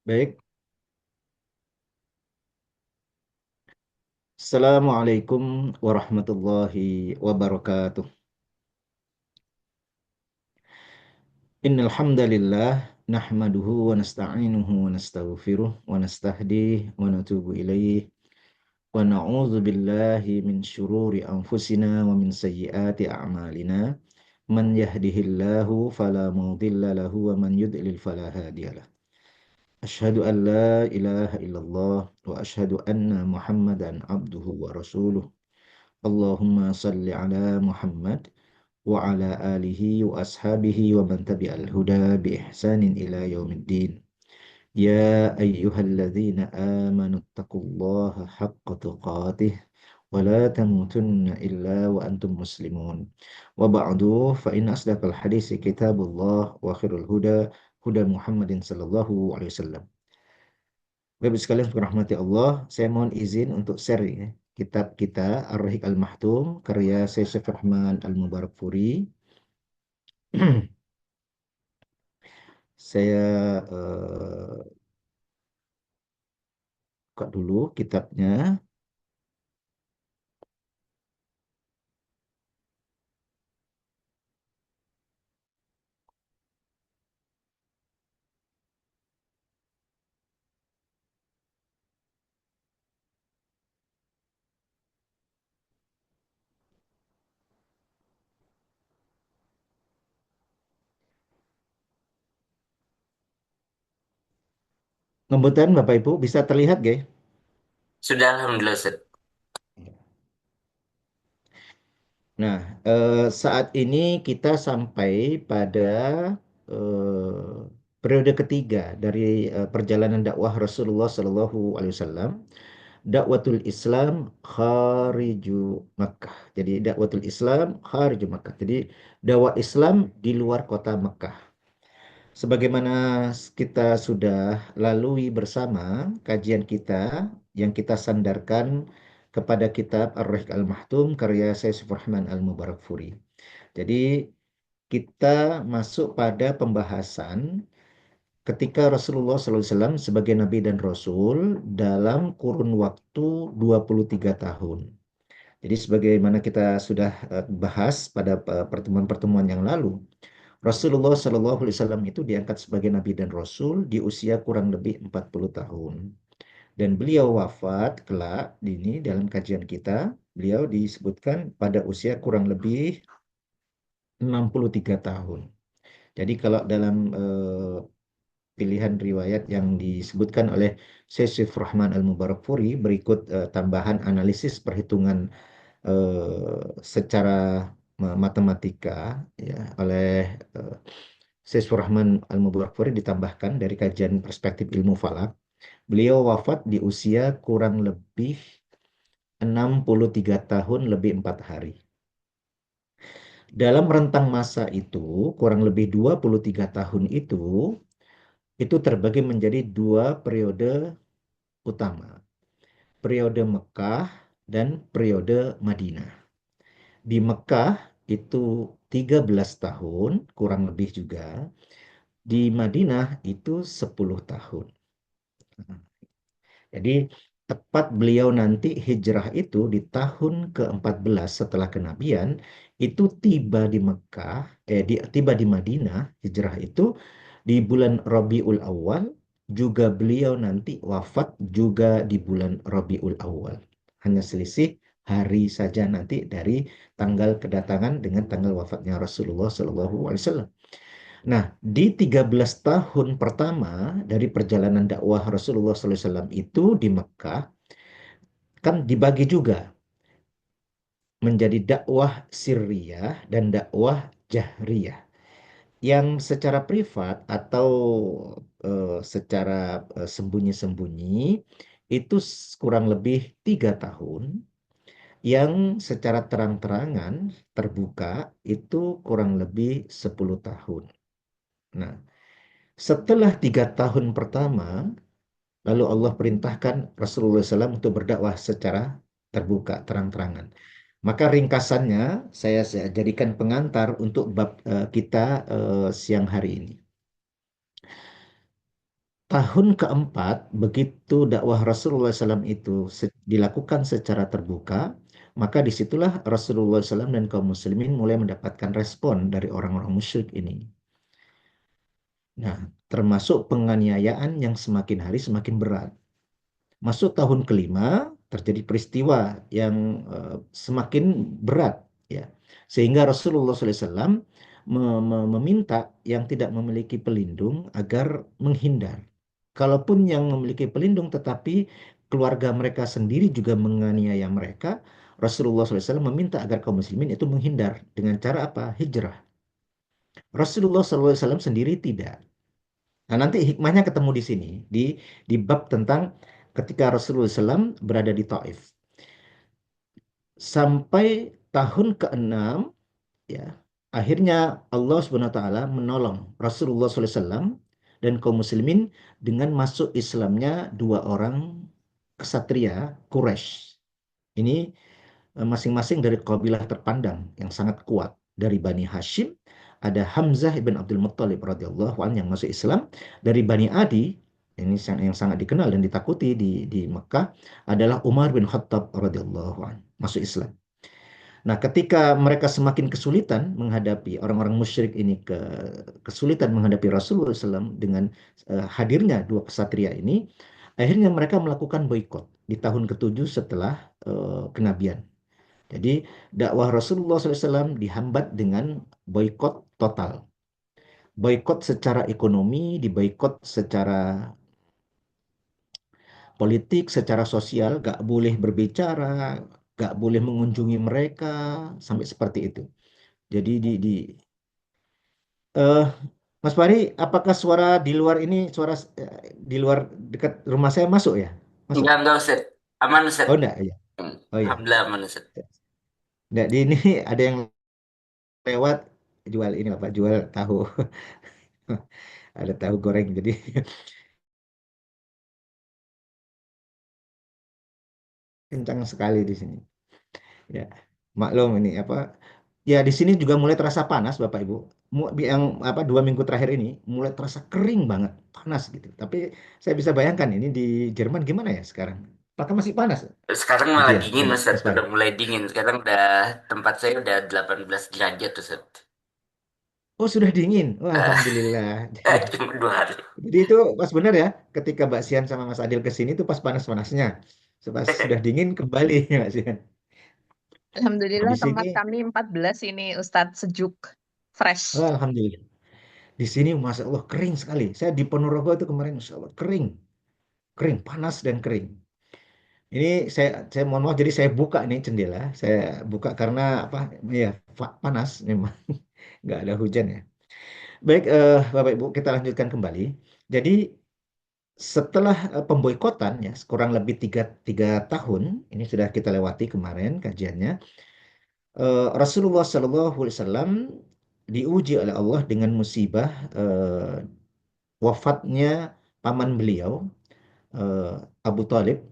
Baik, Assalamualaikum warahmatullahi wabarakatuh. Innal hamdalillah nahmaduhu wa nasta'inuhu wa nastaghfiruh wa nastahdihi wa natubu ilaih wa na'udzu billahi min syururi anfusina wa min sayyiati a'malina. Man yahdihillahu fala mudilla lahu wa man yudlil fala hadiyalah. Asyhadu an la ilaha illallah wa asyhadu anna Muhammadan abduhu wa rasuluh. Allahumma salli ala Muhammad wa ala alihi wa ashabihi wa man tabi'al huda bi ihsanin ila yaumiddin. Ya ayyuhalladzina amanu taqullaha haqqa tuqatih wa la tamutunna illa wa antum muslimun. Wa ba'du fa inna asdaqal hadisi kitabullah wa khairul huda huda Muhammadin sallallahu alaihi wasallam. Bapak sekalian rahmati Allah, saya mohon izin untuk share ya, kitab kita Ar-Rahiq Al-Mahtum karya Syekh Rahman Al-Mubarakfuri. Saya buka dulu kitabnya. Kemudian Bapak Ibu bisa terlihat gak? Sudah, Alhamdulillah, Ustaz. Nah, saat ini kita sampai pada eh, periode ketiga dari perjalanan dakwah Rasulullah Shallallahu Alaihi Wasallam, dakwatul Islam khariju Makkah. Jadi dakwatul Islam khariju Makkah. Jadi dakwah Islam di luar kota Makkah. Sebagaimana kita sudah lalui bersama kajian kita yang kita sandarkan kepada kitab Ar-Rahiq Al-Mahtum karya Syekh Rahman Al-Mubarakfuri. Jadi kita masuk pada pembahasan ketika Rasulullah SAW sebagai Nabi dan Rasul dalam kurun waktu 23 tahun. Jadi sebagaimana kita sudah bahas pada pertemuan-pertemuan yang lalu, Rasulullah SAW itu diangkat sebagai Nabi dan Rasul di usia kurang lebih 40 tahun. Dan beliau wafat kelak ini dalam kajian kita, beliau disebutkan pada usia kurang lebih 63 tahun. Jadi kalau dalam pilihan riwayat yang disebutkan oleh Syekh Rahman Al-Mubarakfuri berikut tambahan analisis perhitungan secara matematika ya oleh eh, Syekh Rahman Al-Mubarakfuri ditambahkan dari kajian perspektif ilmu falak. Beliau wafat di usia kurang lebih 63 tahun lebih 4 hari. Dalam rentang masa itu, kurang lebih 23 tahun itu terbagi menjadi dua periode utama. Periode Mekah dan periode Madinah. Di Mekah itu 13 tahun, kurang lebih juga. Di Madinah itu 10 tahun. Jadi tepat beliau nanti hijrah itu di tahun ke-14 setelah kenabian, itu tiba di Mekah, tiba di Madinah, hijrah itu di bulan Rabiul Awal, juga beliau nanti wafat juga di bulan Rabiul Awal. Hanya selisih hari saja nanti dari tanggal kedatangan dengan tanggal wafatnya Rasulullah SAW. Nah, di 13 tahun pertama dari perjalanan dakwah Rasulullah SAW itu di Mekah, kan dibagi juga menjadi dakwah sirriyah dan dakwah jahriyah. Yang secara privat atau secara sembunyi-sembunyi itu kurang lebih 3 tahun. Yang secara terang-terangan terbuka itu kurang lebih 10 tahun. Nah, setelah 3 tahun pertama, lalu Allah perintahkan Rasulullah SAW untuk berdakwah secara terbuka, terang-terangan. Maka ringkasannya saya jadikan pengantar untuk bab kita siang hari ini. tahun keempat, begitu dakwah Rasulullah SAW itu dilakukan secara terbuka, maka disitulah Rasulullah SAW dan kaum muslimin mulai mendapatkan respon dari orang-orang musyrik ini. Nah, termasuk penganiayaan yang semakin hari semakin berat. Masuk tahun kelima, terjadi peristiwa yang semakin berat, ya, sehingga Rasulullah SAW meminta yang tidak memiliki pelindung agar menghindar. Kalaupun yang memiliki pelindung tetapi keluarga mereka sendiri juga menganiaya mereka, Rasulullah SAW meminta agar kaum muslimin itu menghindar dengan cara apa? Hijrah. Rasulullah SAW sendiri tidak. Nah, nanti hikmahnya ketemu di sini, di bab tentang ketika Rasulullah SAW berada di Taif. Sampai tahun ke-6, ya, akhirnya Allah Subhanahu wa taala menolong Rasulullah SAW dan kaum muslimin dengan masuk Islamnya dua orang kesatria Quraisy. Ini masing-masing dari kabilah terpandang yang sangat kuat. Dari Bani Hashim, ada Hamzah ibn Abdul Muttalib radhiyallahu anhu yang masuk Islam. Dari Bani Adi, ini yang sangat dikenal dan ditakuti di Mekah, adalah Umar bin Khattab radhiyallahu anhu masuk Islam. Nah, ketika mereka semakin kesulitan menghadapi orang-orang musyrik ini, kesulitan menghadapi Rasulullah SAW dengan hadirnya dua kesatria ini, akhirnya mereka melakukan boikot di tahun ketujuh setelah kenabian. Jadi dakwah Rasulullah SAW dihambat dengan boikot total. Boikot secara ekonomi, diboikot secara politik, secara sosial, gak boleh berbicara, gak boleh mengunjungi mereka, sampai seperti itu. Jadi eh, Mas Fahri, apakah suara di luar ini, di luar dekat rumah saya masuk ya? Masuk? Enggak Ustaz. Aman Ustaz. Oh enggak, ya. Oh ya. Alhamdulillah aman Ustaz. Enggak, di ini ada yang lewat jual ini Pak, jual tahu. Ada tahu goreng, jadi kencang sekali di sini. Ya, maklum ini apa? Ya di sini juga mulai terasa panas, Bapak Ibu. Yang apa 2 minggu terakhir ini mulai terasa kering banget, panas gitu. Tapi saya bisa bayangkan ini di Jerman gimana ya sekarang? Apakah masih panas Sekarang gitu malah ya, dingin Ustaz. Mas Fahri? Udah mulai dingin. Sekarang udah tempat saya udah 18 derajat Ustaz. Oh sudah dingin. Wah, Eh, Alhamdulillah. Jadi, cuma 2 hari. jadi itu pas benar ya, ketika Mbak Sian sama Mas Adil ke sini itu pas panas-panasnya. Pas sudah dingin kembali Mbak Sian. Alhamdulillah Di tempat sini, kami 14 ini Ustadz sejuk, fresh. Alhamdulillah. Di sini Masya Allah kering sekali. Saya di Ponorogo itu kemarin Masya Allah kering, kering, panas dan kering. Ini saya mohon maaf, jadi saya buka nih jendela, saya buka karena apa? Ya panas memang, nggak ada hujan ya. Baik, Bapak Ibu, kita lanjutkan kembali. Jadi setelah pemboikotan ya kurang lebih tiga tahun, ini sudah kita lewati kemarin kajiannya. Rasulullah Shallallahu Alaihi Wasallam diuji oleh Allah dengan musibah wafatnya paman beliau, eh, Abu Talib.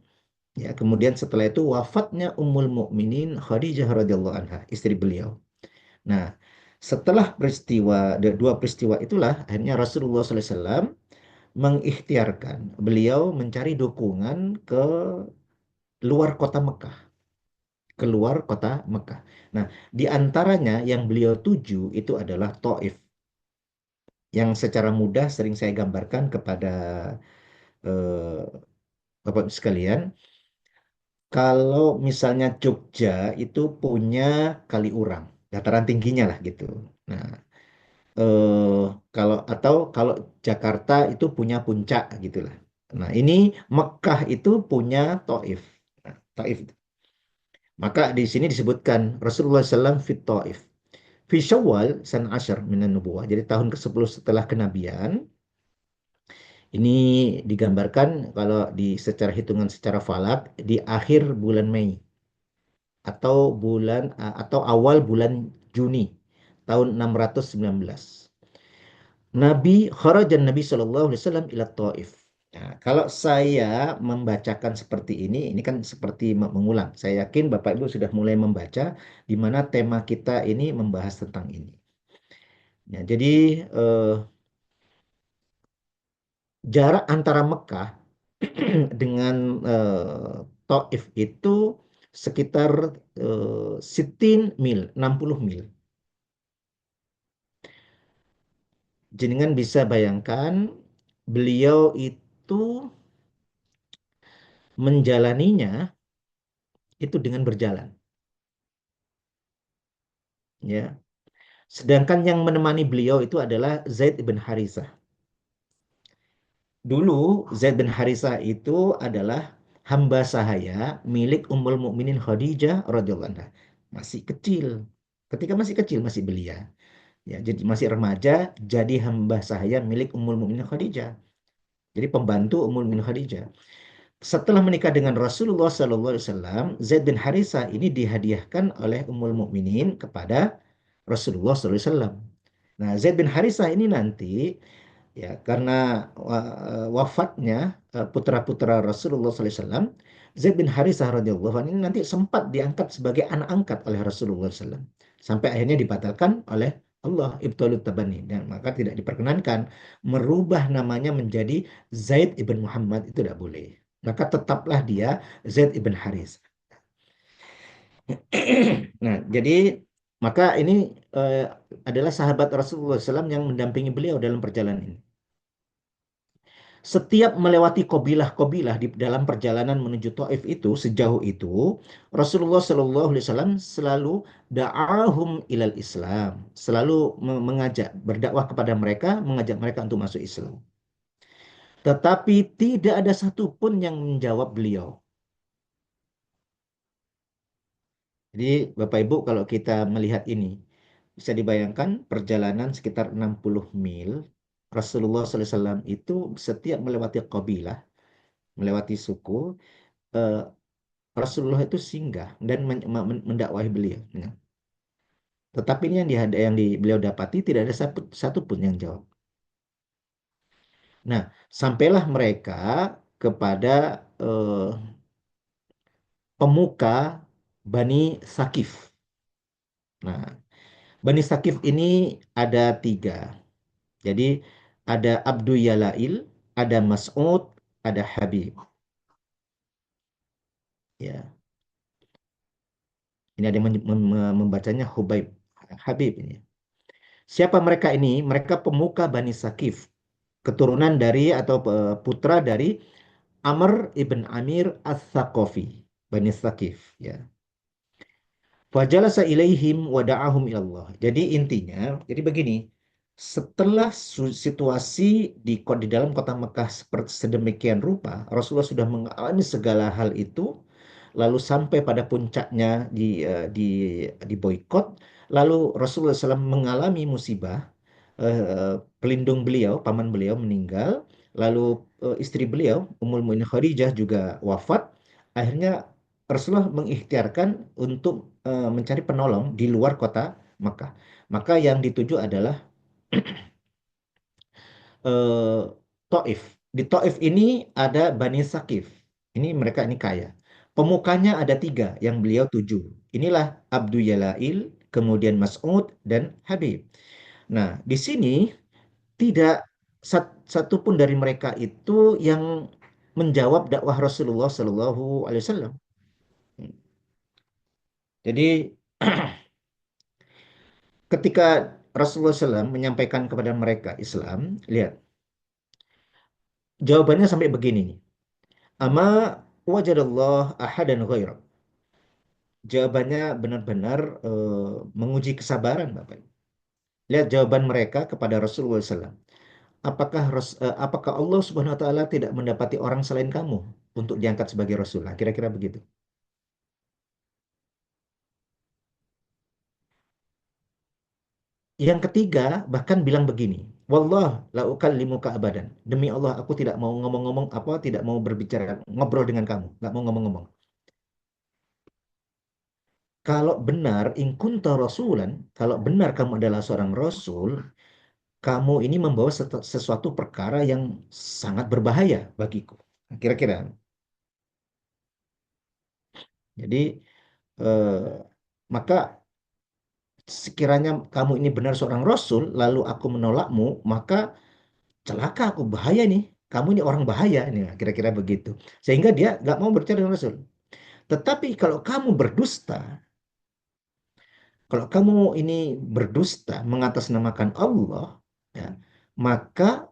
Ya, kemudian setelah itu wafatnya Ummul Mukminin Khadijah radhiyallahu anha, istri beliau. Nah, setelah dua peristiwa itulah akhirnya Rasulullah SAW mengikhtiarkan beliau mencari dukungan ke luar kota Mekah, keluar kota Mekah. Nah, di antaranya yang beliau tuju itu adalah Taif, yang secara mudah sering saya gambarkan kepada eh, Bapak sekalian. Kalau misalnya Jogja itu punya Kaliurang, dataran tingginya lah gitu. Nah, eh, kalau Jakarta itu punya puncak gitulah. Nah, ini Mekah itu punya Taif. Nah, Taif. Maka di sini disebutkan Rasulullah SAW fit Taif. Fi Syawal san asyar minan nubuwah. Jadi tahun ke-10 setelah kenabian, ini digambarkan kalau secara hitungan secara falak di akhir bulan Mei atau awal bulan Juni tahun 619. Nabi Shallallahu Alaihi Wasallam ila Taif. Nah, kalau saya membacakan seperti ini kan seperti mengulang. Saya yakin Bapak Ibu sudah mulai membaca di mana tema kita ini membahas tentang ini. Ya, jadi Jarak antara Mekah dengan Taif itu sekitar 60 mil, 60 mil. Jenengan bisa bayangkan beliau itu menjalaninya itu dengan berjalan, ya. Sedangkan yang menemani beliau itu adalah Zaid ibn Harithah. Dulu Zaid bin Harithah itu adalah hamba sahaya milik Ummul Mukminin Khadijah radhiyallahu anha. Masih kecil. Ketika masih kecil, masih belia. Ya, jadi masih remaja, jadi hamba sahaya milik Ummul Mukminin Khadijah. Jadi pembantu Ummul Mukminin Khadijah. Setelah menikah dengan Rasulullah SAW, Zaid bin Harithah ini dihadiahkan oleh Ummul Mukminin kepada Rasulullah SAW. Nah, Zaid bin Harithah ini nanti, ya, karena wafatnya putra-putra Rasulullah SAW, Zaid bin Harithah radhiyallahu anhu ini nanti sempat diangkat sebagai anak angkat oleh Rasulullah SAW, sampai akhirnya dibatalkan oleh Allah, ibtalut tabani, dan maka tidak diperkenankan merubah namanya menjadi Zaid ibn Muhammad, itu tidak boleh. Maka tetaplah dia Zaid ibn Haris. Nah, jadi maka ini eh, adalah sahabat Rasulullah SAW yang mendampingi beliau dalam perjalanan ini. Setiap melewati kobilah-kobilah di dalam perjalanan menuju Taif itu, sejauh itu, Rasulullah SAW selalu da'ahum ilal Islam, selalu mengajak, berdakwah kepada mereka, mengajak mereka untuk masuk Islam. Tetapi tidak ada satupun yang menjawab beliau. Jadi Bapak Ibu, kalau kita melihat ini, bisa dibayangkan perjalanan sekitar 60 mil, Rasulullah SAW itu setiap melewati kabilah, melewati suku, eh, Rasulullah itu singgah dan mendakwahi beliau. Ya. Tetapi ini yang beliau dapati tidak ada satupun yang jawab. Nah, sampailah mereka kepada eh, pemuka Bani Sakif. Nah, Bani Sakif ini ada tiga. Jadi ada Abdu Yalail, ada Mas'ud, ada Habib. Ya, ini ada yang membacanya Hubaib, Habib ini. Siapa mereka ini? Mereka pemuka Bani Sakif, keturunan dari atau putra dari Amr ibn Amir As-Saqafi, Bani Sakif. Ya. Fajalasa ilaihim wada'ahum ilallah. Jadi intinya, jadi begini, setelah situasi di dalam kota Mekah seperti sedemikian rupa, Rasulullah sudah mengalami segala hal itu, lalu sampai pada puncaknya di boikot, lalu Rasulullah SAW mengalami musibah, pelindung beliau, paman beliau meninggal, lalu istri beliau, Ummul Mukminin Khadijah juga wafat. Akhirnya Rasulullah mengikhtiarkan untuk mencari penolong di luar kota Makkah. Maka yang dituju adalah eh, Taif. Di Taif ini ada Bani Sakif. Ini mereka ini kaya. Pemukanya ada tiga yang beliau tuju. Inilah Abdu Yalail, kemudian Mas'ud, dan Habib. Nah, di sini tidak satu pun dari mereka itu yang menjawab dakwah Rasulullah Shallallahu Alaihi Wasallam. Jadi ketika Rasulullah SAW menyampaikan kepada mereka Islam, lihat jawabannya sampai begini. Ama wajadallah ahadan ghairak. Jawabannya benar-benar menguji kesabaran, Bapak. Lihat jawaban mereka kepada Rasulullah SAW. Apakah Allah Subhanahu Wa Taala tidak mendapati orang selain kamu untuk diangkat sebagai Rasul? Nah, kira-kira begitu. Yang ketiga bahkan bilang begini, Wallah la ukallimuka abadan. Demi Allah aku tidak mau ngomong-ngomong apa, tidak mau berbicara, ngobrol dengan kamu, nggak mau ngomong-ngomong. Kalau benar in kunta rasulan, kalau benar kamu adalah seorang rasul, kamu ini membawa sesuatu perkara yang sangat berbahaya bagiku. Nah, kira-kira. Jadi eh, maka sekiranya kamu ini benar seorang rasul, lalu aku menolakmu, maka celaka aku, bahaya nih. kamu ini orang bahaya ini, kira-kira begitu. Sehingga dia nggak mau berbicara dengan Rasul. Tetapi kalau kamu berdusta, kalau kamu ini berdusta mengatasnamakan Allah, ya, maka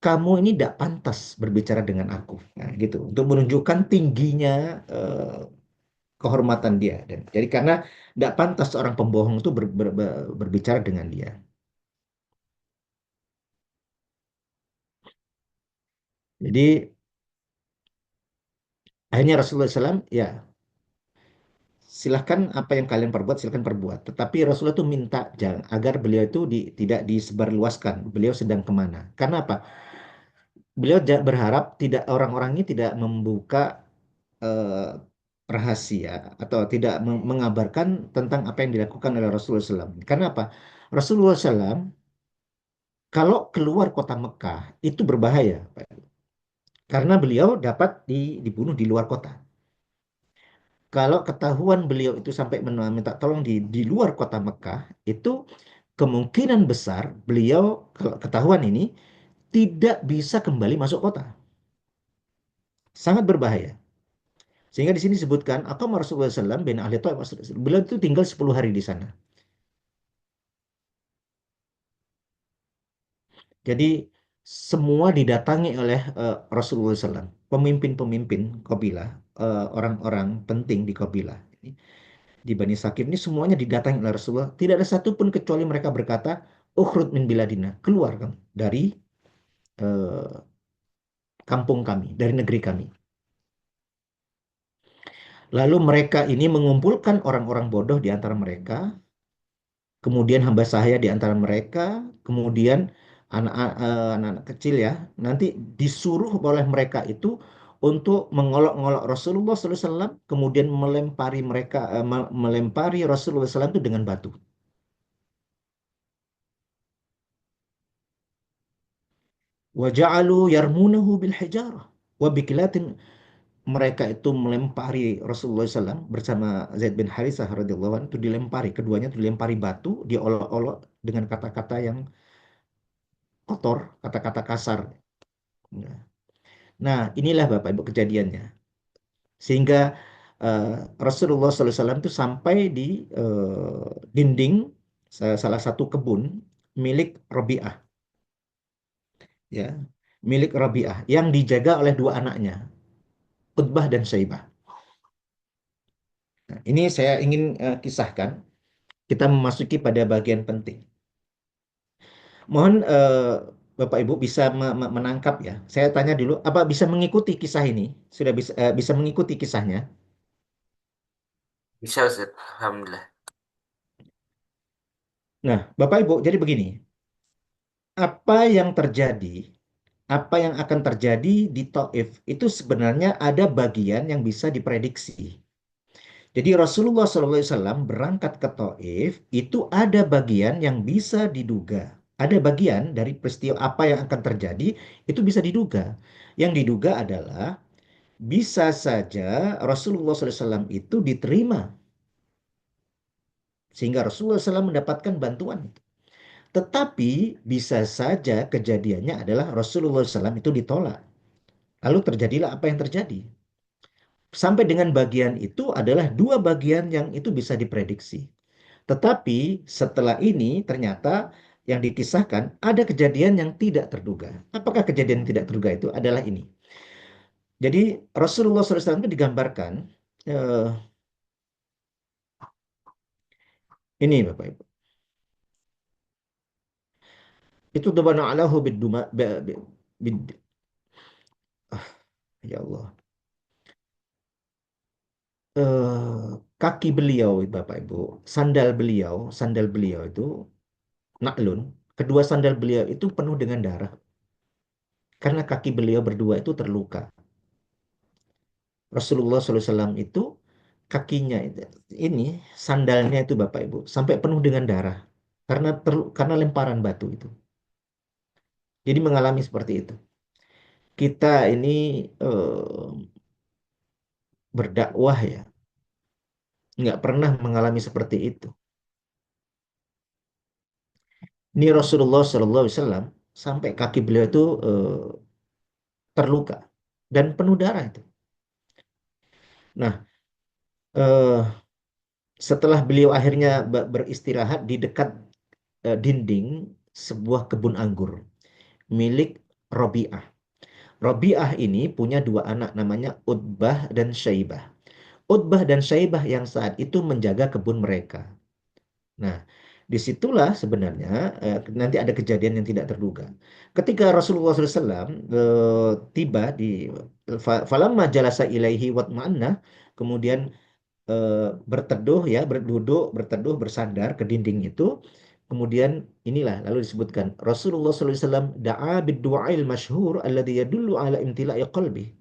kamu ini tidak pantas berbicara dengan aku. Nah, gitu. Untuk menunjukkan tingginya kehormatan dia. Dan jadi karena tidak pantas seorang pembohong itu berbicara dengan dia. Jadi akhirnya Rasulullah SAW, ya silahkan apa yang kalian perbuat, silahkan perbuat. Tetapi Rasulullah itu minta jangan, agar beliau itu tidak disebarluaskan. Beliau sedang kemana. Karena apa? Beliau berharap tidak orang-orang ini tidak membuka eh, rahasia atau tidak mengabarkan tentang apa yang dilakukan oleh Rasulullah SAW. Karena apa? Rasulullah SAW kalau keluar kota Mekah itu berbahaya, Pak. Karena beliau dapat dibunuh di luar kota. Kalau ketahuan beliau itu sampai minta tolong di luar kota Mekah, itu kemungkinan besar beliau kalau ketahuan ini tidak bisa kembali masuk kota. Sangat berbahaya. Sehingga di sini disebutkan, Aqam Rasulullah SAW bin ahli Taif. Beliau itu tinggal 10 hari di sana. Jadi semua didatangi oleh Rasulullah SAW. Pemimpin-pemimpin kabilah, orang-orang penting di kabilah. Di Bani Sakif ini semuanya didatangi oleh Rasulullah. Tidak ada satupun kecuali mereka berkata, Ukhrud min biladina, keluar kamu dari eh, kampung kami, dari negeri kami. Lalu mereka ini mengumpulkan orang-orang bodoh di antara mereka, kemudian hamba sahaya di antara mereka, kemudian anak-anak kecil ya, nanti disuruh oleh mereka itu untuk mengolok-ngolok Rasulullah SAW, kemudian melempari mereka, melempari Rasulullah SAW itu dengan batu. Waja'alu yarmunahu bil hijarah wa bikilatin, mereka itu melempari Rasulullah SAW bersama Zaid bin Harithah radhiyallahu anhu, itu dilempari, keduanya itu dilempari batu, diolok-olok dengan kata-kata yang kotor, kata-kata kasar. Nah, inilah Bapak Ibu kejadiannya. Sehingga eh, Rasulullah SAW itu sampai di dinding salah satu kebun milik Rabi'ah, ya, milik Rabi'ah yang dijaga oleh dua anaknya, Utbah dan Syaibah. Nah, ini saya ingin kisahkan. Kita memasuki pada bagian penting. Mohon Bapak Ibu bisa menangkap ya. Saya tanya dulu, apa bisa mengikuti kisah ini? Sudah bisa mengikuti kisahnya? Bisa Ustaz, Alhamdulillah. Nah, Bapak Ibu, jadi begini. Apa yang terjadi, apa yang akan terjadi di Taif itu sebenarnya ada bagian yang bisa diprediksi. Jadi Rasulullah SAW berangkat ke Taif itu ada bagian yang bisa diduga. Ada bagian dari peristiwa apa yang akan terjadi itu bisa diduga. Yang diduga adalah bisa saja Rasulullah SAW itu diterima sehingga Rasulullah SAW mendapatkan bantuan. Tetapi bisa saja kejadiannya adalah Rasulullah SAW itu ditolak. Lalu terjadilah apa yang terjadi. Sampai dengan bagian itu adalah dua bagian yang itu bisa diprediksi. Tetapi setelah ini ternyata yang dikisahkan ada kejadian yang tidak terduga. Apakah kejadian yang tidak terduga itu adalah ini? Jadi Rasulullah SAW itu digambarkan eh, ini Bapak Ibu. Itu dabana alahu biduma ah, ya Allah. Kaki beliau Bapak Ibu, sandal beliau itu naklun, kedua sandal beliau itu penuh dengan darah karena kaki beliau berdua itu terluka. Rasulullah SAW itu kakinya ini sandalnya itu Bapak Ibu sampai penuh dengan darah karena lemparan batu itu. Jadi mengalami seperti itu. Kita ini berdakwah ya, nggak pernah mengalami seperti itu. Ini Rasulullah SAW sampai kaki beliau itu terluka dan penuh darah itu. Nah, eh, setelah beliau akhirnya beristirahat di dekat dinding sebuah kebun anggur milik Robi'ah. Robi'ah ini punya dua anak namanya Utbah dan Syaibah. Utbah dan Syaibah yang saat itu menjaga kebun mereka. Nah, disitulah sebenarnya nanti ada kejadian yang tidak terduga. Ketika Rasulullah SAW tiba di falamma jalasa ilaihi watma'anna, kemudian eh, berteduh ya, berduduk, berteduh, bersandar ke dinding itu. Kemudian inilah lalu disebutkan Rasulullah SAW da'a bid-du'ail masyhur alladhi yadullu ala imtila'i qalbi.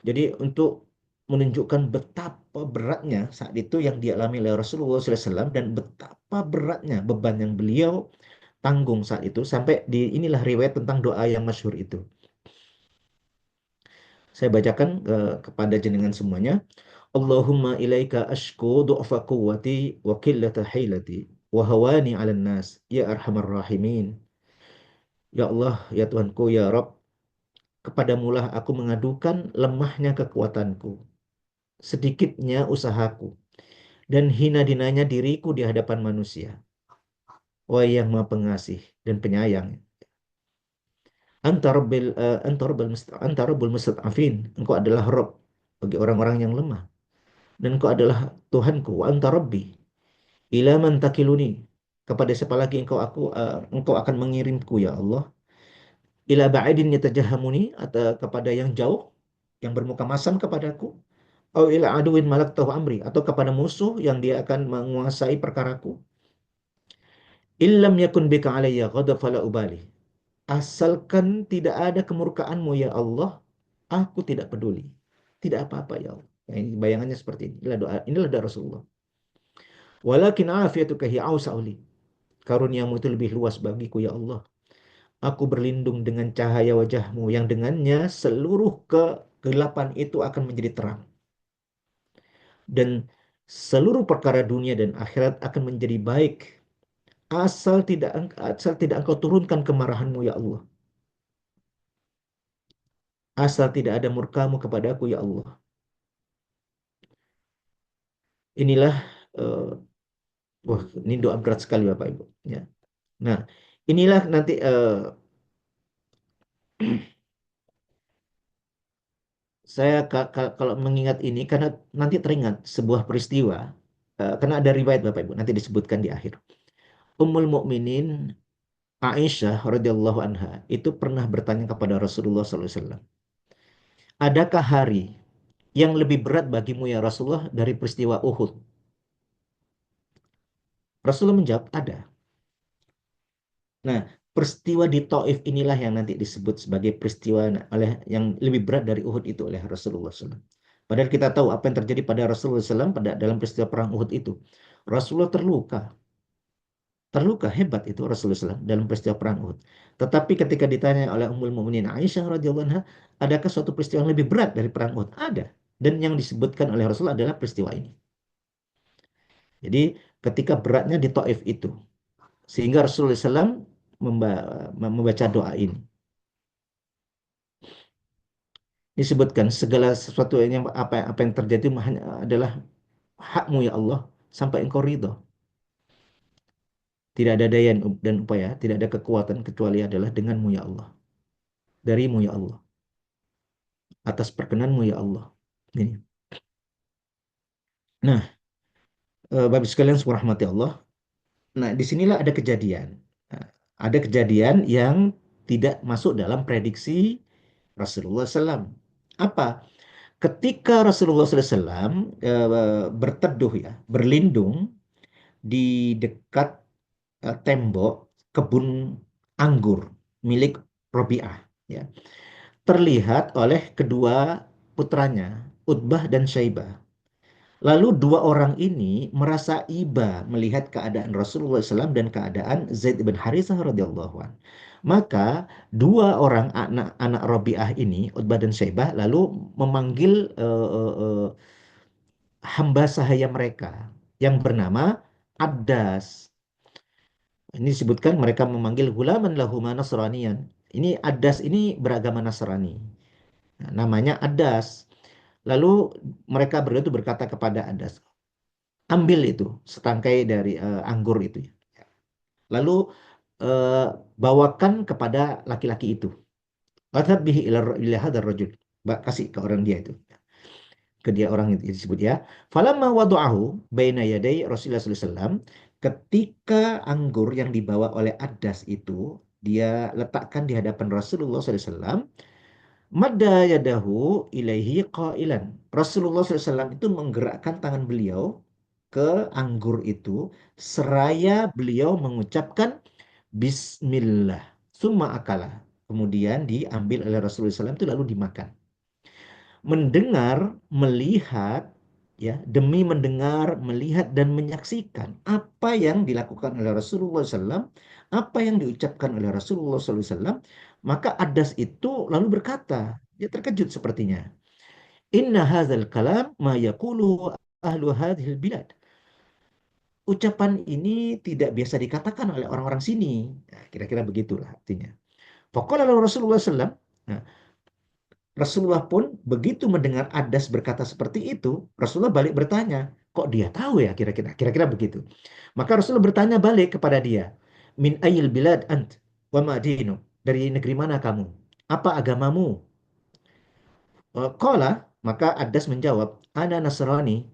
Jadi untuk menunjukkan betapa beratnya saat itu yang dialami oleh Rasulullah SAW dan betapa beratnya beban yang beliau tanggung saat itu sampai di inilah riwayat tentang doa yang masyhur itu. Saya bacakan kepada jenengan semuanya. Allahumma ilaika ashku du'fa quwwati wa qillata hilati wa hawani 'alan nas ya arhamar rahimin. Ya Allah, ya Tuhanku, ya Rob, kepadamulah aku mengadukan lemahnya kekuatanku, sedikitnya usahaku, dan hina dinanya diriku di hadapan manusia. Wahai yang Maha Pengasih dan Penyayang, anta rabbul mustad'afin. Engkau adalah Rob bagi orang-orang yang lemah, dan engkau adalah Tuhanku. Wa anta rabbi ila man takiluni. Kepada siapa lagi engkau akan mengirimku ya Allah? Ila ba'idin yatajahamuni, atau kepada yang jauh yang bermuka masam kepadaku, atau ila aduin malaktahu amri, atau kepada musuh yang dia akan menguasai perkaraku. Illam yakun bika alayya ghadab fala ubali. Asalkan tidak ada kemurkaanmu ya Allah, aku tidak peduli. Tidak apa-apa ya Allah. Nah, ini bayangannya seperti ini. Inilah doa Rasulullah. Walakin afiyatuka hi ausa'uli. Karuniamu itu lebih luas bagiku ya Allah. Aku berlindung dengan cahaya wajahmu yang dengannya seluruh kegelapan itu akan menjadi terang. Dan seluruh perkara dunia dan akhirat akan menjadi baik. Asal tidak engkau turunkan kemarahanmu ya Allah. Asal tidak ada murkamu kepadaku ya Allah. Inilah, eh, wah ini doa berat sekali Bapak Ibu. Ya. Nah, inilah nanti saya kalau mengingat ini karena nanti teringat sebuah peristiwa, karena ada riwayat Bapak Ibu nanti disebutkan di akhir. Ummul Mukminin Aisyah radhiyallahu anha itu pernah bertanya kepada Rasulullah SAW, adakah hari yang lebih berat bagimu ya Rasulullah dari peristiwa Uhud? Rasulullah menjawab ada. Nah, peristiwa di Taif inilah yang nanti disebut sebagai peristiwa oleh yang lebih berat dari Uhud itu oleh Rasulullah SAW. Padahal kita tahu apa yang terjadi pada Rasulullah SAW pada dalam peristiwa perang Uhud itu. Rasulullah terluka, terluka hebat itu Rasulullah SAW dalam peristiwa perang Uhud. Tetapi ketika ditanya oleh Ummul Mukminin Aisyah radhiyallahu anha, adakah suatu peristiwa yang lebih berat dari perang Uhud? Ada. Dan yang disebutkan oleh Rasulullah adalah peristiwa ini. Jadi ketika beratnya di Taif itu, sehingga Rasulullah SAW membaca doa ini. Disebutkan segala sesuatu yang apa yang terjadi hanya adalah hakmu ya Allah sampai engkau ridho. Tidak ada daya dan upaya, tidak ada kekuatan kecuali adalah denganmu ya Allah. Darimu ya Allah. Atas perkenanmu ya Allah. Ini. Nah, Bapak sekalian semua rahmati Allah. Nah, disinilah ada kejadian. Nah, ada kejadian yang tidak masuk dalam prediksi Rasulullah SAW. Apa? Ketika Rasulullah SAW berteduh ya, berlindung di dekat tembok kebun anggur milik Robi'ah, ya, terlihat oleh kedua putranya, Utbah dan Syaibah. Lalu dua orang ini merasa iba melihat keadaan Rasulullah SAW dan keadaan Zaid bin Harithah radhiyallahu an. Maka dua orang anak-anak Rabi'ah ini, Utbah dan Syaibah, lalu memanggil hamba sahaya mereka yang bernama Abdas. Ini disebutkan mereka memanggil gulaman lahuma nasraniyan. Ini Adas ini beragama Nasrani. Nah, namanya Adas. Lalu mereka berdua itu berkata kepada Adas, ambil itu setangkai dari anggur itu. Lalu eh, bawakan kepada laki-laki itu. Adhab bihi ila hadzal rajul. Kasih ke orang dia itu. Ke dia orang itu disebut ya. Falamma wadu'ahu baina yaday Rasulullah sallallahu alaihi wasallam, ketika anggur yang dibawa oleh Adas itu dia letakkan di hadapan Rasulullah sallallahu alaihi wasallam, madda yadahu ilaihi qailan. Rasulullah sallallahu alaihi wasallam itu menggerakkan tangan beliau ke anggur itu seraya beliau mengucapkan Bismillah. Summa akala. Kemudian diambil oleh Rasulullah SAW itu lalu dimakan. Mendengar, melihat, ya demi mendengar, melihat dan menyaksikan apa yang dilakukan oleh Rasulullah SAW, apa yang diucapkan oleh Rasulullah SAW, maka Adas itu lalu berkata, dia terkejut sepertinya. Inna hadzal kalam ma yaqulu ahlu hadhil bilad. Ucapan ini tidak biasa dikatakan oleh orang-orang sini. Nah, kira-kira begitulah artinya. Faqala lahu Rasulullah SAW. Nah, Rasulullah pun begitu mendengar Adas berkata seperti itu, Rasulullah balik bertanya, kok dia tahu ya kira-kira? Kira-kira begitu. Maka Rasulullah bertanya balik kepada dia, min ayil bilad ant wa ma dinu? Dari negeri mana kamu? Apa agamamu? Qala, maka Adas menjawab, ana Nasrani,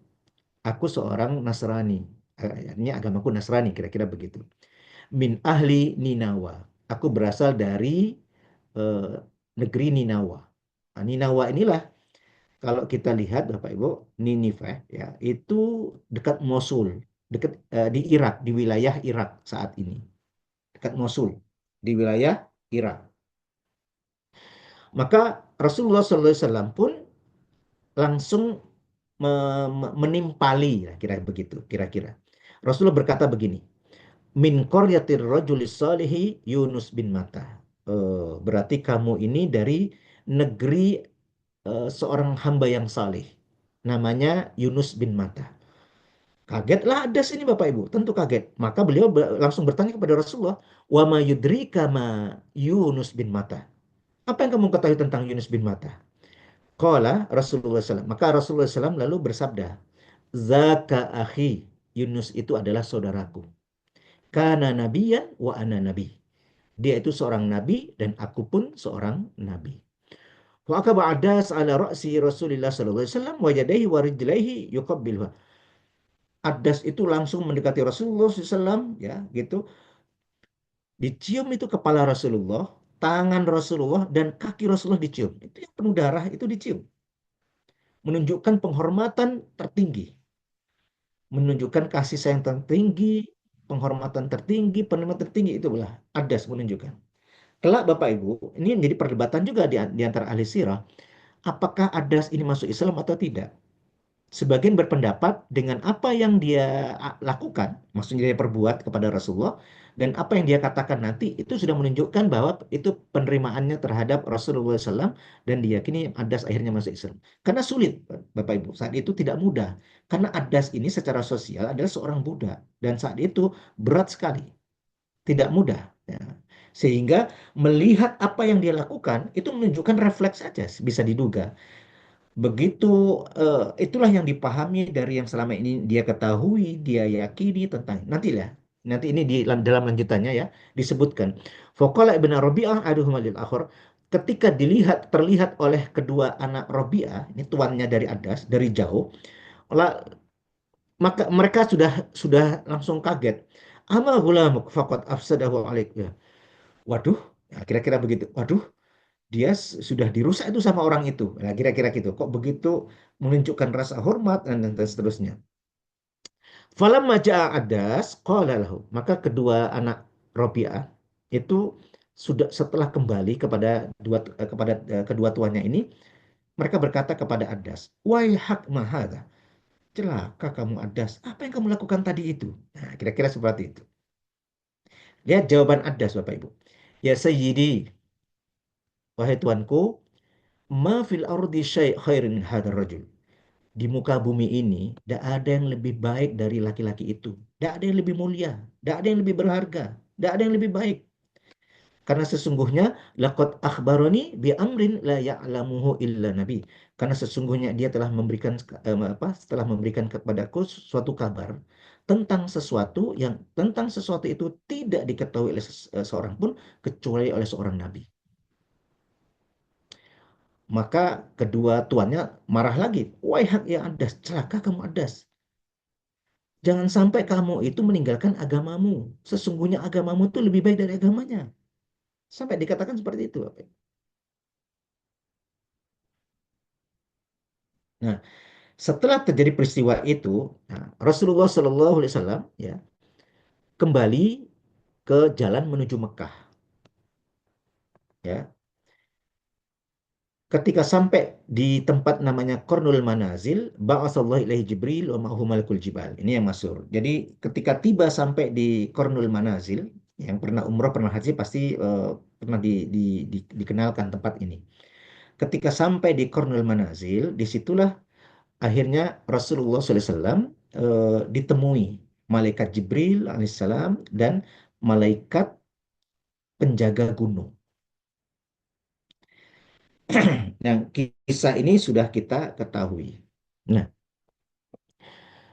aku seorang Nasrani. Artinya agamaku Nasrani, kira-kira begitu. Min ahli Ninawa. Aku berasal dari eh, negeri Ninawa. Nah, Ninawa inilah kalau kita lihat Bapak Ibu, Nineveh ya, itu dekat Mosul, dekat di Irak, di wilayah Irak saat ini. Dekat Mosul, di wilayah Irak. Maka Rasulullah SAW pun langsung menimpali, ya, kira begitu, kira-kira. Rasulullah berkata begini, min qaryatir rajulis salihi Yunus bin Matta. Berarti kamu ini dari negeri seorang hamba yang saleh. Namanya Yunus bin Matta. Kagetlah Adas ini Bapak Ibu, tentu kaget. Maka beliau langsung bertanya kepada Rasulullah, "Wa ma yudrika ma Yunus bin Matta?" Apa yang kamu ketahui tentang Yunus bin Matta? Qala Rasulullah SAW. Maka Rasulullah SAW lalu bersabda, "Zaka akhi." Yunus itu adalah saudaraku. Kana nabiyan wa ana nabi. Dia itu seorang nabi dan aku pun seorang nabi. Wa akaba Adas ala ra'si Rasulullah sallallahu alaihi wasallam wa yadayhi wa rijlaihi yuqabbilha. Adas itu langsung mendekati Rasulullah SAW, ya, gitu. Dicium itu kepala Rasulullah, tangan Rasulullah, dan kaki Rasulullah dicium. Itu yang penuh darah itu dicium. Menunjukkan penghormatan tertinggi. Menunjukkan kasih sayang tertinggi, penghormatan tertinggi, penerimaan tertinggi. Itu itulah Adas menunjukkan. Kelak Bapak Ibu, ini menjadi perdebatan juga di antara ahli sirah. Apakah Adas ini masuk Islam atau tidak? Sebagian berpendapat dengan apa yang dia lakukan, maksudnya dia perbuat kepada Rasulullah, dan apa yang dia katakan nanti, itu sudah menunjukkan bahwa itu penerimaannya terhadap Rasulullah SAW, dan diyakini Adas akhirnya masuk Islam. Karena sulit, Bapak Ibu, saat itu tidak mudah. Karena Adas ini secara sosial adalah seorang budak, dan saat itu berat sekali, tidak mudah. Ya. Sehingga melihat apa yang dia lakukan, itu menunjukkan refleks saja, bisa diduga. Begitu itulah yang dipahami dari yang selama ini dia ketahui, dia yakini tentang nantilah. Nanti ini di dalam lanjutannya ya disebutkan. Faqala ibn Rabi'ah aduhuma lil akhir, ketika terlihat oleh kedua anak Rabi'ah, ini tuannya dari Adas dari jauh, maka mereka sudah langsung kaget. Ama gulamuk faqad afsadahu alaik. Ya. Waduh, ya, kira-kira begitu. Waduh, dia sudah dirusak itu sama orang itu. Nah, kira-kira gitu. Kok begitu menunjukkan rasa hormat dan seterusnya. Falamma ja'a Adas qala lahu. Maka kedua anak Robi'ah itu sudah setelah kembali kepada kedua tuannya ini, mereka berkata kepada Adas, "Wai hak mahadha." Celaka kamu Adas. Apa yang kamu lakukan tadi itu? Nah, kira-kira seperti itu. Lihat jawaban Adas Bapak Ibu. Ya Sayyidi, wahai tuanku, ma fil ardi syai' khairin min hadzal rajul. Di muka bumi ini, tidak ada yang lebih baik dari laki-laki itu. Tidak ada yang lebih mulia. Tidak ada yang lebih berharga. Tidak ada yang lebih baik. Karena sesungguhnya laqad akhbarani bi amrin la ya'lamuhu illa nabi. Karena sesungguhnya dia telah memberikan setelah memberikan kepadaku suatu kabar tentang sesuatu itu tidak diketahui oleh seorang pun kecuali oleh seorang nabi. Maka kedua tuannya marah lagi. Wahai hak ya Adas, celaka kamu Adas. Jangan sampai kamu itu meninggalkan agamamu. Sesungguhnya agamamu itu lebih baik dari agamanya. Sampai dikatakan seperti itu. Nah, setelah terjadi peristiwa itu, nah, Rasulullah Shallallahu Alaihi Wasallam ya kembali ke jalan menuju Mekah. Ya, ketika sampai di tempat namanya Qarnul Manazil, ba'atsallahu ilaihi Jibril wa ma'ahu malakul jibal. Ini yang masyhur. Jadi ketika tiba sampai di Qarnul Manazil, yang pernah umrah pernah haji pasti pernah dikenalkan tempat ini. Ketika sampai di Qarnul Manazil, disitulah akhirnya Rasulullah SAW ditemui malaikat Jibril alaihissalam dan malaikat penjaga gunung. Yang kisah ini sudah kita ketahui. Nah,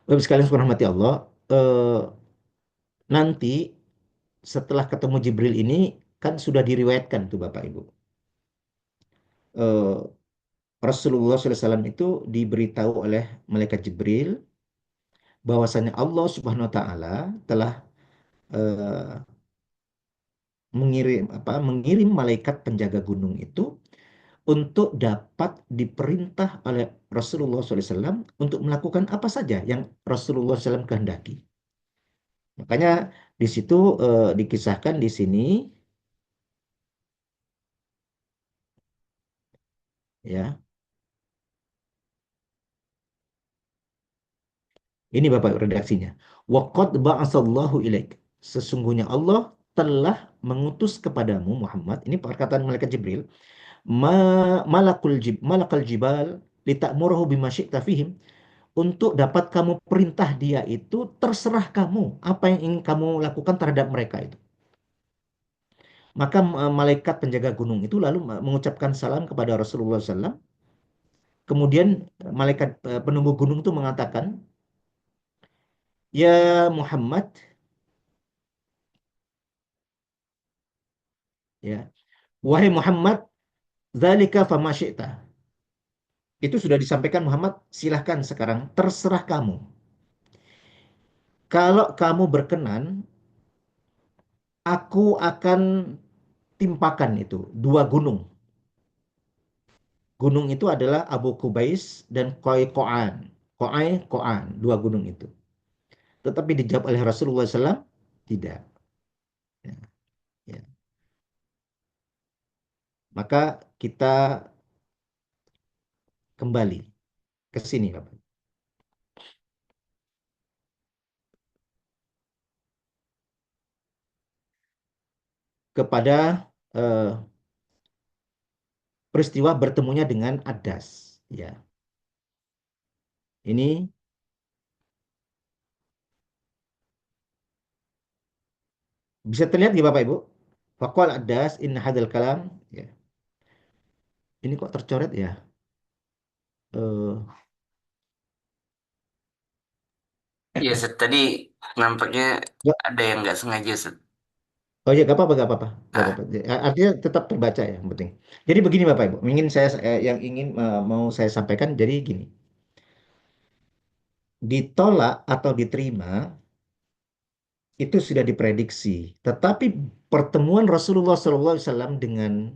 Bapak sekalian rahmati Allah, nanti setelah ketemu Jibril ini kan sudah diriwayatkan tuh Bapak Ibu. Eh, Rasulullah SAW itu diberitahu oleh malaikat Jibril bahwasanya Allah Subhanahu Wa Taala telah eh, mengirim malaikat penjaga gunung itu untuk dapat diperintah oleh Rasulullah SAW untuk melakukan apa saja yang Rasulullah SAW kehendaki. Makanya di situ dikisahkan di sini ya. Ini Bapak redaksinya. Waqad ba'asallahu ilaik. Sesungguhnya Allah telah mengutus kepadamu Muhammad. Ini perkataan malaikat Jibril. Malakal jibal litakmurahu bima syi'ta fihim. Untuk dapat kamu perintah dia itu terserah kamu. Apa yang ingin kamu lakukan terhadap mereka itu. Maka malaikat penjaga gunung itu lalu mengucapkan salam kepada Rasulullah SAW. Kemudian malaikat penunggu gunung itu mengatakan, Ya Muhammad, ya, wahai Muhammad, dzalika fama syi'ta. Itu sudah disampaikan Muhammad, silahkan sekarang terserah kamu. Kalau kamu berkenan, aku akan timpakan itu dua gunung. Gunung itu adalah Abu Kubais dan Qai Qo'an. Qai Qo'an, dua gunung itu. Tetapi dijawab oleh Rasulullah SAW, tidak. Ya, ya. Maka kita kembali ke sini, Bapak. Kepada eh, peristiwa bertemunya dengan Adas. Ya, ini bisa terlihat di Bapak Ibu. Faqal Adas in hadal kalam. Ya. Ini kok tercoret ya? Eh, Iya, Set. Tadi nampaknya ya. ada yang nggak sengaja, Set. Oh ya, gak apa-apa, gak apa-apa, gak Ah, apa-apa. Artinya tetap terbaca ya, yang penting. Jadi begini Bapak Ibu, yang ingin mau saya sampaikan jadi gini, ditolak atau diterima itu sudah diprediksi, tetapi pertemuan Rasulullah SAW dengan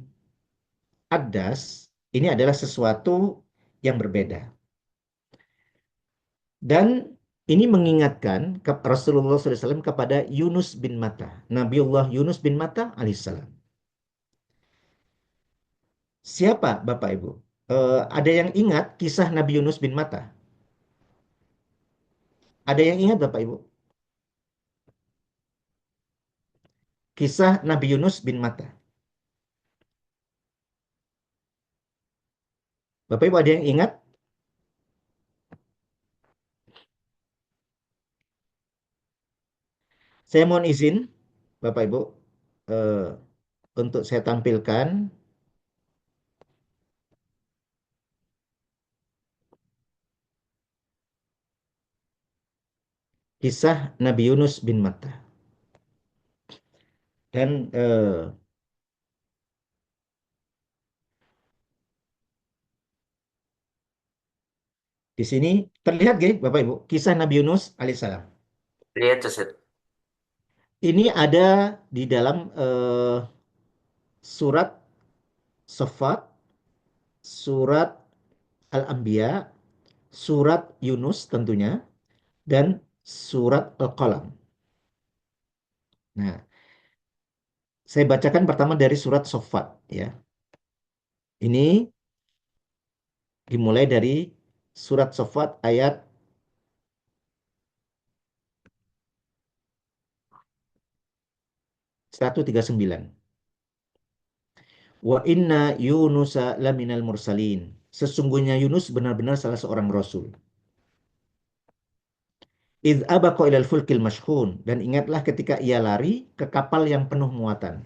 Adas ini adalah sesuatu yang berbeda. Dan ini mengingatkan Rasulullah SAW kepada Yunus bin Matta, Nabiullah Yunus bin Matta alaihissalam. Siapa Bapak Ibu? Ada yang ingat kisah Nabi Yunus bin Matta? Ada yang ingat Bapak Ibu? Kisah Nabi Yunus bin Matta. Bapak Ibu ada yang ingat? Saya mohon izin Bapak Ibu, eh, untuk saya tampilkan kisah Nabi Yunus bin Matta. Dan di sini terlihat gak, Bapak Ibu, kisah Nabi Yunus alaihissalam. Lihat tuh, Ustaz. Ini ada di dalam surat Safat, surat Al-Anbiya, surat Yunus tentunya, dan surat Al-Qalam. Nah, saya bacakan pertama dari surat Safat ya. Ini dimulai dari surat Safat ayat 139. Wa inna Yunusa laminal mursalin. Sesungguhnya Yunus benar-benar salah seorang rasul. Idh abaqa ilal fulkil mashhun. Dan ingatlah ketika ia lari ke kapal yang penuh muatan.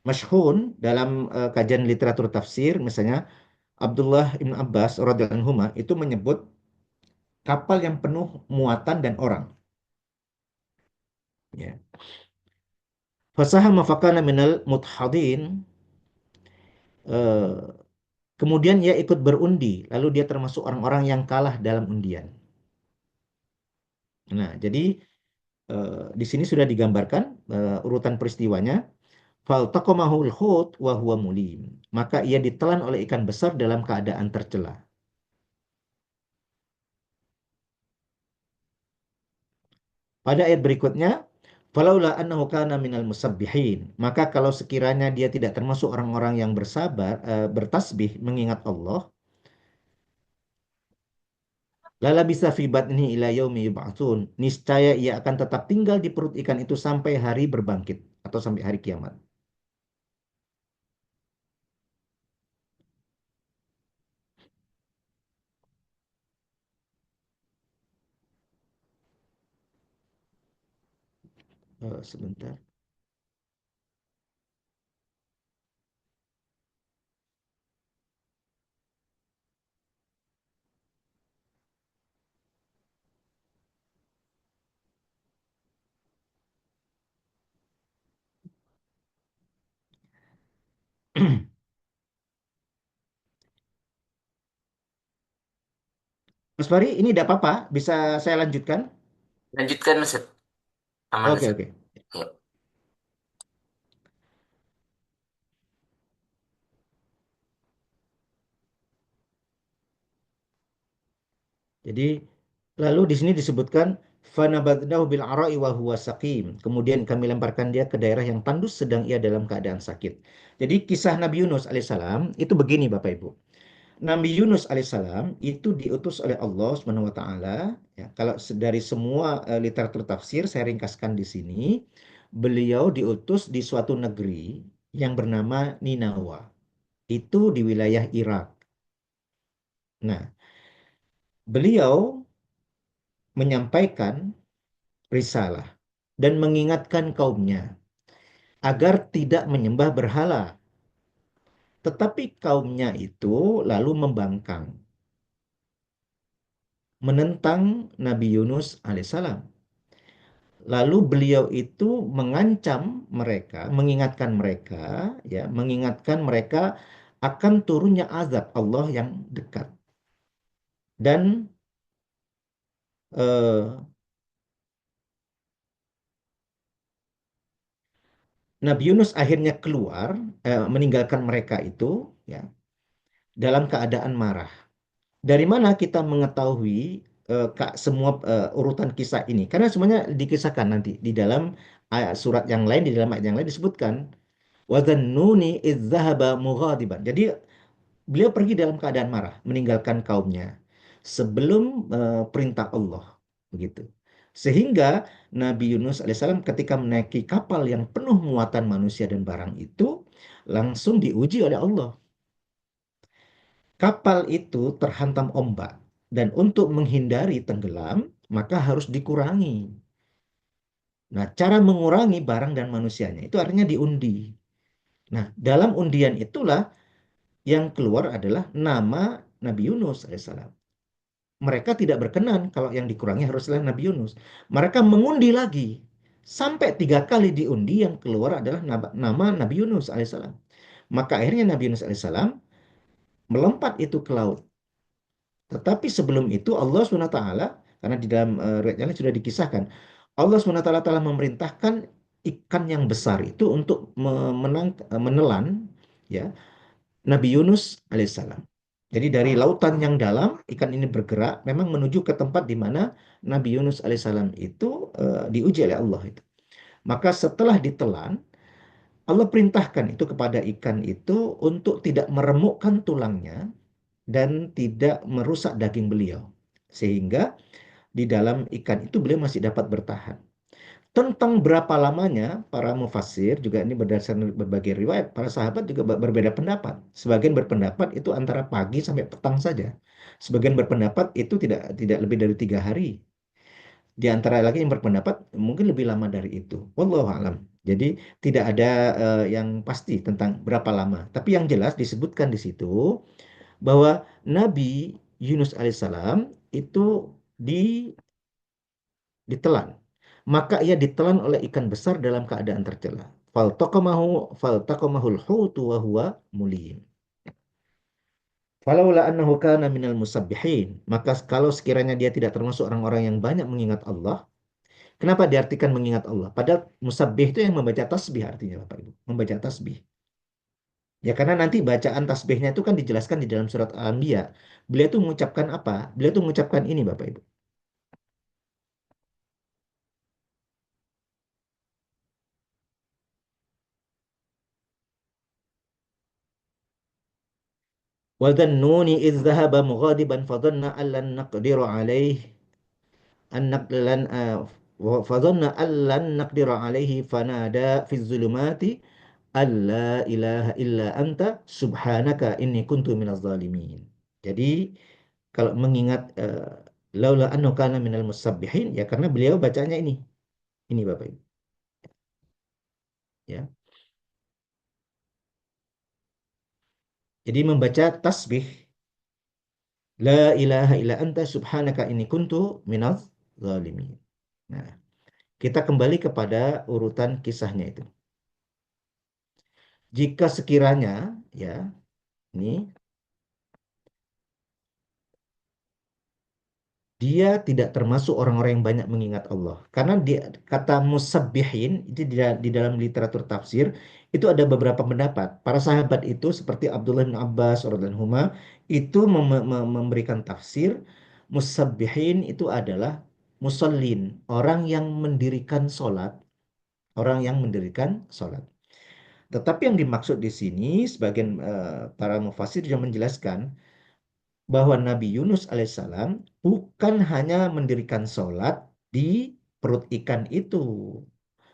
Mashhun dalam kajian literatur tafsir, misalnya Abdullah ibn Abbas radhiyallahu anhu itu menyebut kapal yang penuh muatan dan orang. Ya. Fasahama fakana minal mudhadin. eh, Kemudian ia ikut berundi, lalu dia termasuk orang-orang yang kalah dalam undian. Nah, jadi di sini sudah digambarkan urutan peristiwanya. Faltaqamahul hut wa huwa mulim. Maka ia ditelan oleh ikan besar dalam keadaan tercela. Pada ayat berikutnya, falaula annahu kana minal musabbihin. Maka kalau sekiranya dia tidak termasuk orang-orang yang bersabar, bertasbih mengingat Allah, lala bisa fi batnihi ila yaumi yub'atsun. Niscaya ia akan tetap tinggal di perut ikan itu sampai hari berbangkit atau sampai hari kiamat. Sebentar. Mas Fari, ini tidak apa-apa, bisa saya lanjutkan? Lanjutkan, Ustaz. Aman, Oke, Ustaz. oke. Ya. Jadi lalu di sini disebutkan fanabadnahu bil ara'i wa huwa saqim. Kemudian kami lemparkan dia ke daerah yang tandus sedang ia dalam keadaan sakit. Jadi kisah Nabi Yunus alaihissalam itu begini Bapak Ibu. Nabi Yunus alaihissalam itu diutus oleh Allah Subhanahu wa taala ya. Kalau dari semua literatur tafsir saya ringkaskan di sini, beliau diutus di suatu negeri yang bernama Ninawa. Itu di wilayah Irak. Nah, beliau menyampaikan risalah dan mengingatkan kaumnya agar tidak menyembah berhala. Tetapi kaumnya itu lalu membangkang, menentang Nabi Yunus alaihissalam. Lalu beliau itu mengancam mereka, mengingatkan mereka akan turunnya azab Allah yang dekat. Dan eh, Nabi Yunus akhirnya keluar, meninggalkan mereka itu, ya, dalam keadaan marah. Dari mana kita mengetahui semua urutan kisah ini? Karena semuanya dikisahkan nanti di dalam surat yang lain, di dalam ayat yang lain disebutkan wadzannuni idz dzahaba mughadiban. Jadi beliau pergi dalam keadaan marah, meninggalkan kaumnya sebelum perintah Allah, begitu. Sehingga Nabi Yunus alaihissalam ketika menaiki kapal yang penuh muatan manusia dan barang itu langsung diuji oleh Allah. Kapal itu terhantam ombak dan untuk menghindari tenggelam maka harus dikurangi. Nah, cara mengurangi barang dan manusianya itu artinya diundi. Nah, dalam undian itulah yang keluar adalah nama Nabi Yunus alaihissalam. Mereka tidak berkenan kalau yang dikurangi haruslah Nabi Yunus. Mereka mengundi lagi. Sampai 3 kali diundi yang keluar adalah nama Nabi Yunus alaihissalam. Maka akhirnya Nabi Yunus alaihissalam melompat itu ke laut. Tetapi sebelum itu Allah SWT, karena di dalam riwayat yang lain sudah dikisahkan, Allah SWT telah memerintahkan ikan yang besar itu untuk menelan ya Nabi Yunus alaihissalam. Jadi dari lautan yang dalam, ikan ini bergerak memang menuju ke tempat di mana Nabi Yunus alaihissalam itu diuji oleh Allah itu. Maka setelah ditelan, Allah perintahkan itu kepada ikan itu untuk tidak meremukkan tulangnya dan tidak merusak daging beliau. Sehingga di dalam ikan itu beliau masih dapat bertahan. Tentang berapa lamanya, para mufassir juga ini berdasarkan berbagai riwayat, para sahabat juga berbeda pendapat. Sebagian berpendapat itu antara pagi sampai petang saja. Sebagian berpendapat itu tidak lebih dari 3 hari. Di antara lagi yang berpendapat mungkin lebih lama dari itu. Wallahu alam. Jadi tidak ada yang pasti tentang berapa lama. Tapi yang jelas disebutkan di situ bahwa Nabi Yunus alaihissalam itu di ditelan. Maka ia ditelan oleh ikan besar dalam keadaan tercela. Faltaqamahul hutu wa huwa mulim. Falaula annahu kana minal musabbihin. Maka kalau sekiranya dia tidak termasuk orang-orang yang banyak mengingat Allah, kenapa diartikan mengingat Allah? Padahal musabbih itu yang membaca tasbih artinya Bapak Ibu. Membaca tasbih. Ya karena nanti bacaan tasbihnya itu kan dijelaskan di dalam surat Al-Anbiya. Beliau itu mengucapkan apa? Beliau itu mengucapkan ini Bapak Ibu. وَذَنُّونِ إِذْ ذَهَبَ مُغَاضِبًا فَظَنَّ أَن لَّن نَّقْدِرَ عَلَيْهِ فَظَنَّ أَن لَّن نَّقْدِرَ عَلَيْهِ فَنَادَىٰ فِي الظُّلُمَاتِ أَن لَّا إِلَٰهَ إِلَّا أَنتَ سُبْحَانَكَ إِنِّي كُنتُ مِنَظْ ظَالِمِينَ. Jadi kalau mengingat laula annahu kana minal musabbihin ya karena beliau bacanya ini. Ini Bapak Ibu. Ya. Jadi membaca tasbih la ilaha illa anta subhanaka inni kuntu minadz zalimin. Nah, kita kembali kepada urutan kisahnya itu. Jika sekiranya ya, ini dia tidak termasuk orang-orang yang banyak mengingat Allah. Karena dia, kata musabbihin itu di dalam literatur tafsir itu ada beberapa pendapat. Para sahabat itu seperti Abdullah bin Abbas radhiyallahu anhuma itu memberikan tafsir musabbihin itu adalah musallin, orang yang mendirikan sholat, orang yang mendirikan sholat. Tetapi yang dimaksud di sini sebagian para mufassir juga menjelaskan bahwa Nabi Yunus alaihissalam bukan hanya mendirikan sholat di perut ikan itu.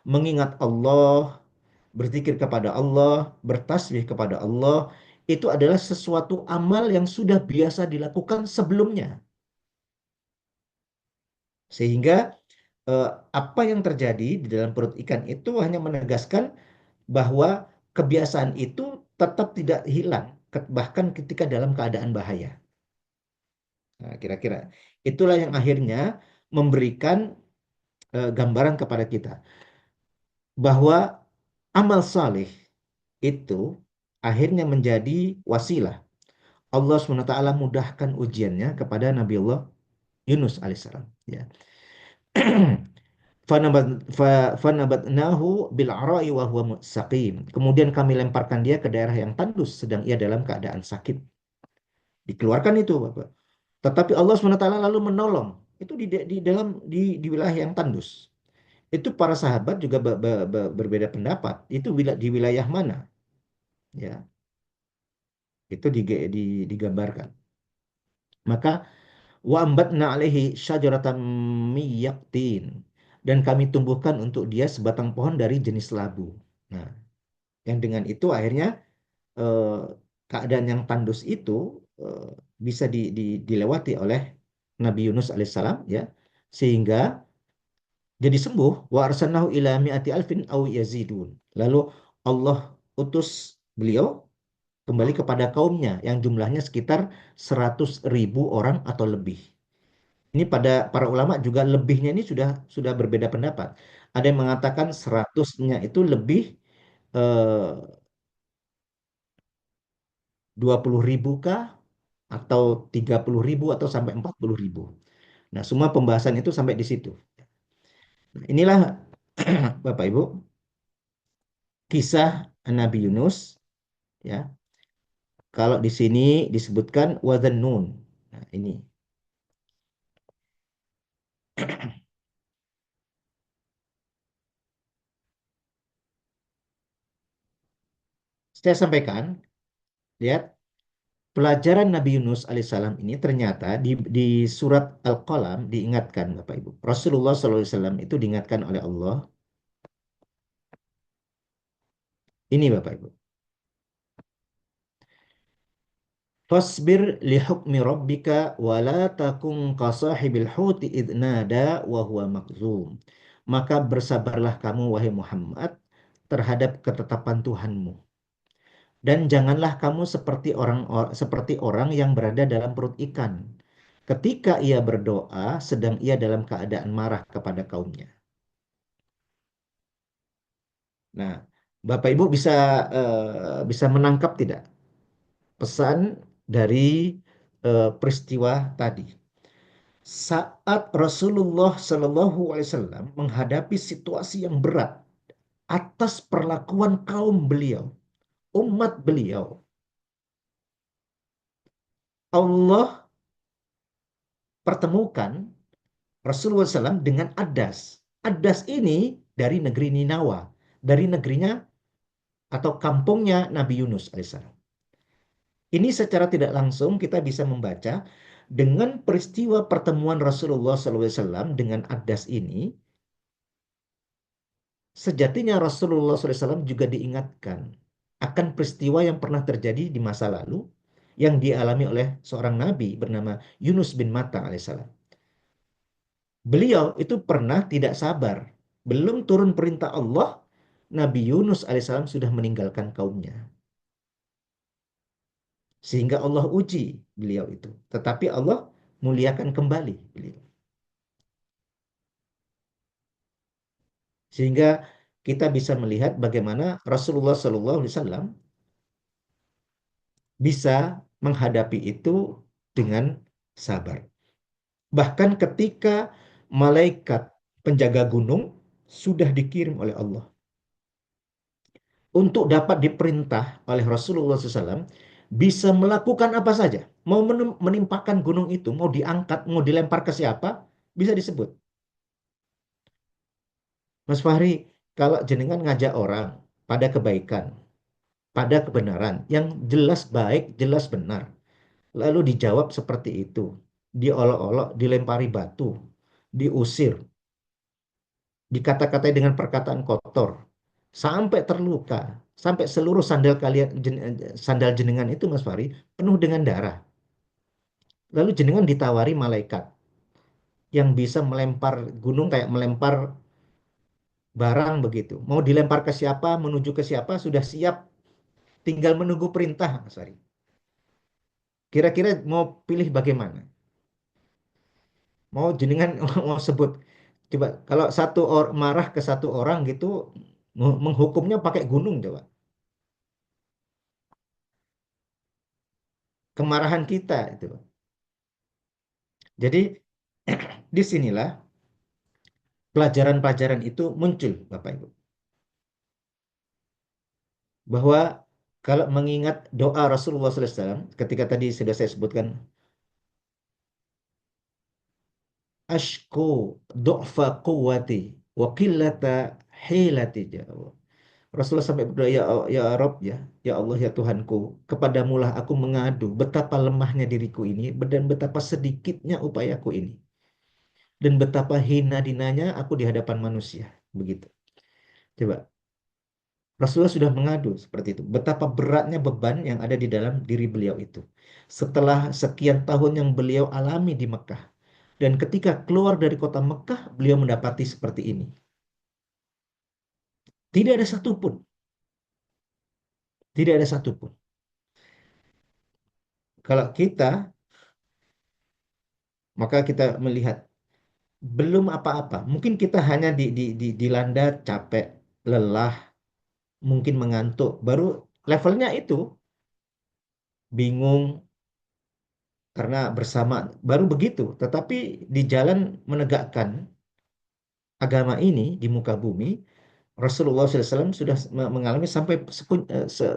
Mengingat Allah, berzikir kepada Allah, bertasbih kepada Allah, itu adalah sesuatu amal yang sudah biasa dilakukan sebelumnya. Sehingga eh, apa yang terjadi di dalam perut ikan itu hanya menegaskan bahwa kebiasaan itu tetap tidak hilang, bahkan ketika dalam keadaan bahaya. Nah, kira-kira itulah yang akhirnya memberikan gambaran kepada kita bahwa amal saleh itu akhirnya menjadi wasilah. Allah SWT mudahkan ujiannya kepada Nabi Allah Yunus alaihissalam. Ya. Fanabatnahu bil ara'i wa huwa saqim. Kemudian kami lemparkan dia ke daerah yang tandus sedang ia dalam keadaan sakit. Dikeluarkan itu, Bapak. Tetapi Allah SWT lalu menolong. Itu di wilayah yang tandus. Itu para sahabat juga berbeda pendapat. Itu di wilayah mana? Ya, itu digambarkan. Maka wa ambatna alaihi syajaratan miyaqtin dan kami tumbuhkan untuk dia sebatang pohon dari jenis labu. Nah, yang dengan itu akhirnya eh, keadaan yang tandus itu eh, bisa dilewati oleh Nabi Yunus alaihissalam ya sehingga jadi sembuh. Wa arsalnahu ila mi'ati alfin aw yazidun. Lalu Allah utus beliau kembali kepada kaumnya yang jumlahnya sekitar 100.000 orang atau lebih. Ini pada para ulama juga lebihnya ini sudah berbeda pendapat. Ada yang mengatakan 100-nya itu lebih, eh, 20.000 kah, atau 30.000, atau sampai 40.000. Nah, semua pembahasan itu sampai di situ. Nah, inilah Bapak Ibu kisah Nabi Yunus, ya. Kalau di sini disebutkan wadhannun. Nah, ini saya sampaikan, lihat pelajaran Nabi Yunus alaihissalam ini ternyata di surat Al-Qalam diingatkan Bapak Ibu. Rasulullah SAW itu diingatkan oleh Allah. Ini Bapak Ibu. Fasbir lihukmi rabbika wa la takun qasahibil huti idh nada wa huwa makzum. Maka bersabarlah kamu wahai Muhammad terhadap ketetapan Tuhanmu. Dan janganlah kamu seperti orang yang berada dalam perut ikan ketika ia berdoa sedang ia dalam keadaan marah kepada kaumnya. Nah, Bapak Ibu bisa menangkap tidak pesan dari peristiwa tadi? Saat Rasulullah Shallallahu Alaihi Wasallam menghadapi situasi yang berat atas perlakuan kaum beliau, umat beliau, Allah pertemukan Rasulullah SAW dengan Adas. Adas ini dari negeri Ninawa, dari negerinya atau kampungnya Nabi Yunus alaihissalam. Ini secara tidak langsung kita bisa membaca dengan peristiwa pertemuan Rasulullah SAW dengan Adas ini. Sejatinya Rasulullah SAW juga diingatkan akan peristiwa yang pernah terjadi di masa lalu yang dialami oleh seorang nabi bernama Yunus bin Matta alaihissalam. Beliau itu pernah tidak sabar. Belum turun perintah Allah, Nabi Yunus alaihissalam sudah meninggalkan kaumnya. Sehingga Allah uji beliau itu. Tetapi Allah muliakan kembali beliau. Sehingga kita bisa melihat bagaimana Rasulullah SAW bisa menghadapi itu dengan sabar. Bahkan ketika malaikat penjaga gunung sudah dikirim oleh Allah untuk dapat diperintah oleh Rasulullah SAW bisa melakukan apa saja. Mau menimpakan gunung itu, mau diangkat, mau dilempar ke siapa, bisa disebut. Mas Fahri, kalau jenengan ngajak orang pada kebaikan, pada kebenaran, yang jelas baik, jelas benar, lalu dijawab seperti itu, diolok-olok, dilempari batu, diusir, dikata-katai dengan perkataan kotor, sampai terluka, sampai seluruh sandal jenengan itu Mas Fahri penuh dengan darah. Lalu jenengan ditawari malaikat yang bisa melempar gunung kayak melempar barang begitu. Mau dilempar ke siapa, menuju ke siapa, sudah siap, tinggal menunggu perintah, Mas Fahri. Kira-kira mau pilih bagaimana? Mau jenengan mau sebut, coba kalau marah ke satu orang gitu, menghukumnya pakai gunung coba. Kemarahan kita itu. Jadi disinilah pelajaran-pelajaran itu muncul, Bapak Ibu. Bahwa kalau mengingat doa Rasulullah SAW, ketika tadi sudah saya sebutkan, Ashku du'fa quwati wa qillata hilati. Rasulullah sampai berdoa, ya Rob, ya Allah, ya Tuhanku, kepadamulah aku mengadu betapa lemahnya diriku ini dan betapa sedikitnya upayaku ini. Dan betapa hina dinanya aku di hadapan manusia. Begitu. Coba. Rasulullah sudah mengadu seperti itu. Betapa beratnya beban yang ada di dalam diri beliau itu. Setelah sekian tahun yang beliau alami di Mekah. Dan ketika keluar dari kota Mekah, beliau mendapati seperti ini. Tidak ada satupun. Tidak ada satupun. Kalau kita, maka kita melihat belum apa-apa. Mungkin kita hanya dilanda capek, lelah, mungkin mengantuk. Baru levelnya itu bingung karena bersama baru begitu. Tetapi di jalan menegakkan agama ini di muka bumi, Rasulullah SAW sudah mengalami sampai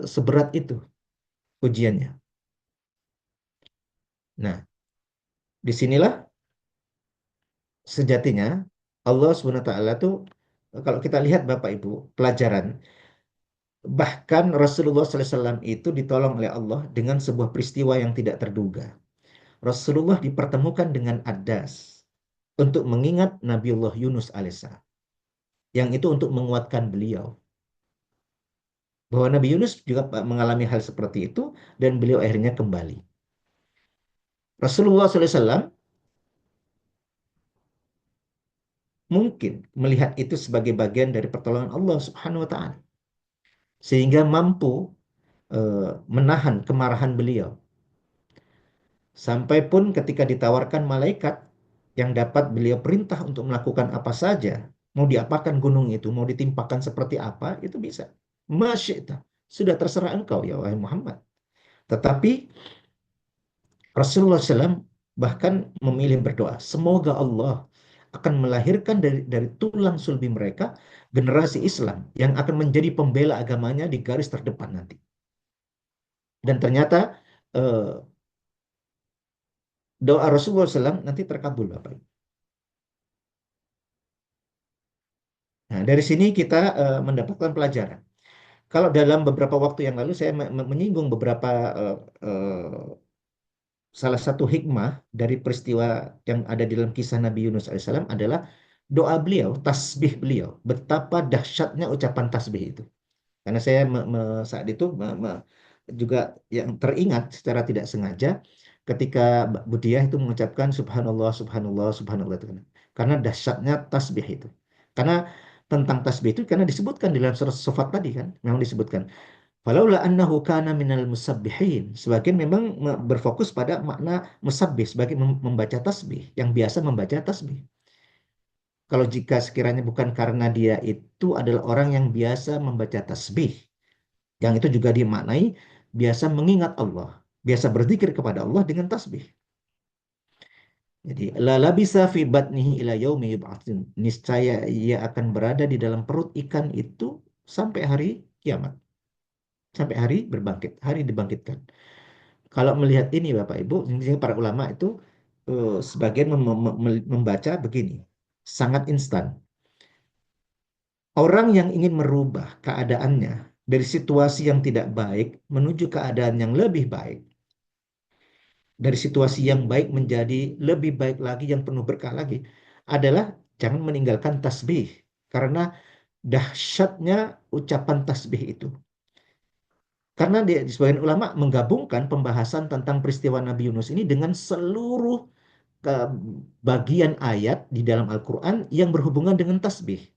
seberat itu ujiannya. Nah, disinilah sejatinya Allah Subhanahu wa taala tuh, kalau kita lihat Bapak Ibu, pelajaran, bahkan Rasulullah SAW itu ditolong oleh Allah dengan sebuah peristiwa yang tidak terduga. Rasulullah dipertemukan dengan Adas untuk mengingat Nabiullah Yunus alaihissalam. Yang itu untuk menguatkan beliau. Bahwa Nabi Yunus juga mengalami hal seperti itu dan beliau akhirnya kembali. Rasulullah SAW mungkin melihat itu sebagai bagian dari pertolongan Allah Subhanahu wa taala sehingga mampu menahan kemarahan beliau. Sampai pun ketika ditawarkan malaikat yang dapat beliau perintah untuk melakukan apa saja, mau diapakan gunung itu, mau ditimpakan seperti apa, itu bisa. Masyita, sudah terserah engkau ya wahai Muhammad. Tetapi Rasulullah SAW bahkan memilih berdoa, semoga Allah akan melahirkan dari tulang sulbi mereka generasi Islam yang akan menjadi pembela agamanya di garis terdepan nanti. Dan ternyata eh, doa Rasulullah SAW nanti terkabul, Bapak. Nah, dari sini kita mendapatkan pelajaran. Kalau dalam beberapa waktu yang lalu saya menyinggung beberapa eh, eh, salah satu hikmah dari peristiwa yang ada di dalam kisah Nabi Yunus alaihissalam adalah doa beliau, tasbih beliau. Betapa dahsyatnya ucapan tasbih itu. Karena saya saat itu juga yang teringat secara tidak sengaja ketika Budiah itu mengucapkan Subhanallah, Subhanallah, Subhanallah itu kan. Karena dahsyatnya tasbih itu. Karena tentang tasbih itu karena disebutkan di dalam surat Sofat tadi kan, memang disebutkan. Falaula annahu kana minal musabbihin. Sebagian memang berfokus pada makna musabbih sebagai membaca tasbih, yang biasa membaca tasbih. Kalau jika sekiranya bukan karena dia itu adalah orang yang biasa membaca tasbih, yang itu juga dimaknai biasa mengingat Allah, biasa berzikir kepada Allah dengan tasbih. Jadi la labisa fi batnihi ila yaumi yub'atsun. Niscaya ia akan berada di dalam perut ikan itu sampai hari kiamat. Sampai hari berbangkit, hari dibangkitkan. Kalau melihat ini Bapak Ibu, ini para ulama itu sebagian membaca begini, sangat instan. Orang yang ingin merubah keadaannya dari situasi yang tidak baik menuju keadaan yang lebih baik, dari situasi yang baik menjadi lebih baik lagi, yang penuh berkah lagi, adalah jangan meninggalkan tasbih. Karena dahsyatnya ucapan tasbih itu. Karena sebagian ulama menggabungkan pembahasan tentang peristiwa Nabi Yunus ini dengan seluruh bagian ayat di dalam Al-Quran yang berhubungan dengan tasbih.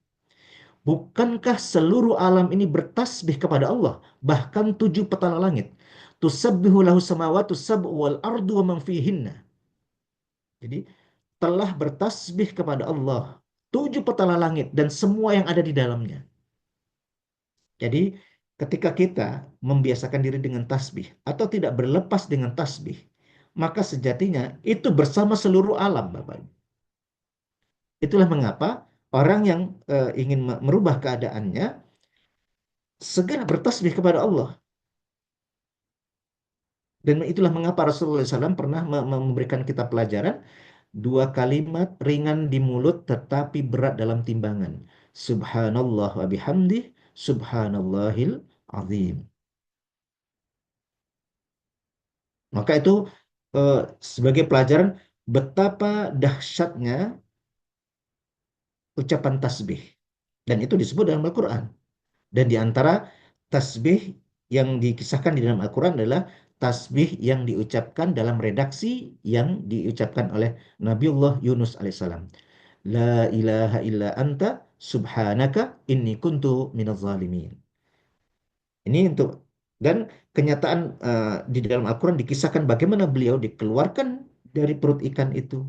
Bukankah seluruh alam ini bertasbih kepada Allah? Bahkan 7 petala langit. Tusabbihu lahu samawatu sab'u wal ardu wa man fihinna. Jadi telah bertasbih kepada Allah 7 petala langit dan semua yang ada di dalamnya. Jadi ketika kita membiasakan diri dengan tasbih atau tidak berlepas dengan tasbih, maka sejatinya itu bersama seluruh alam, Bapak. Itulah mengapa orang yang ingin merubah keadaannya segera bertasbih kepada Allah. Dan itulah mengapa Rasulullah SAW pernah memberikan kita pelajaran 2 kalimat ringan di mulut tetapi berat dalam timbangan. Subhanallah wa bihamdih, subhanallahil azim. Maka itu eh, sebagai pelajaran betapa dahsyatnya ucapan tasbih. Dan itu disebut dalam Al-Quran. Dan di antara tasbih yang dikisahkan di dalam Al-Quran adalah tasbih yang diucapkan dalam redaksi yang diucapkan oleh Nabiullah Yunus alaihissalam. La ilaha illa anta subhanaka inni kuntu minaz zalimin. Ini untuk dan kenyataan di dalam Al-Quran dikisahkan bagaimana beliau dikeluarkan dari perut ikan itu,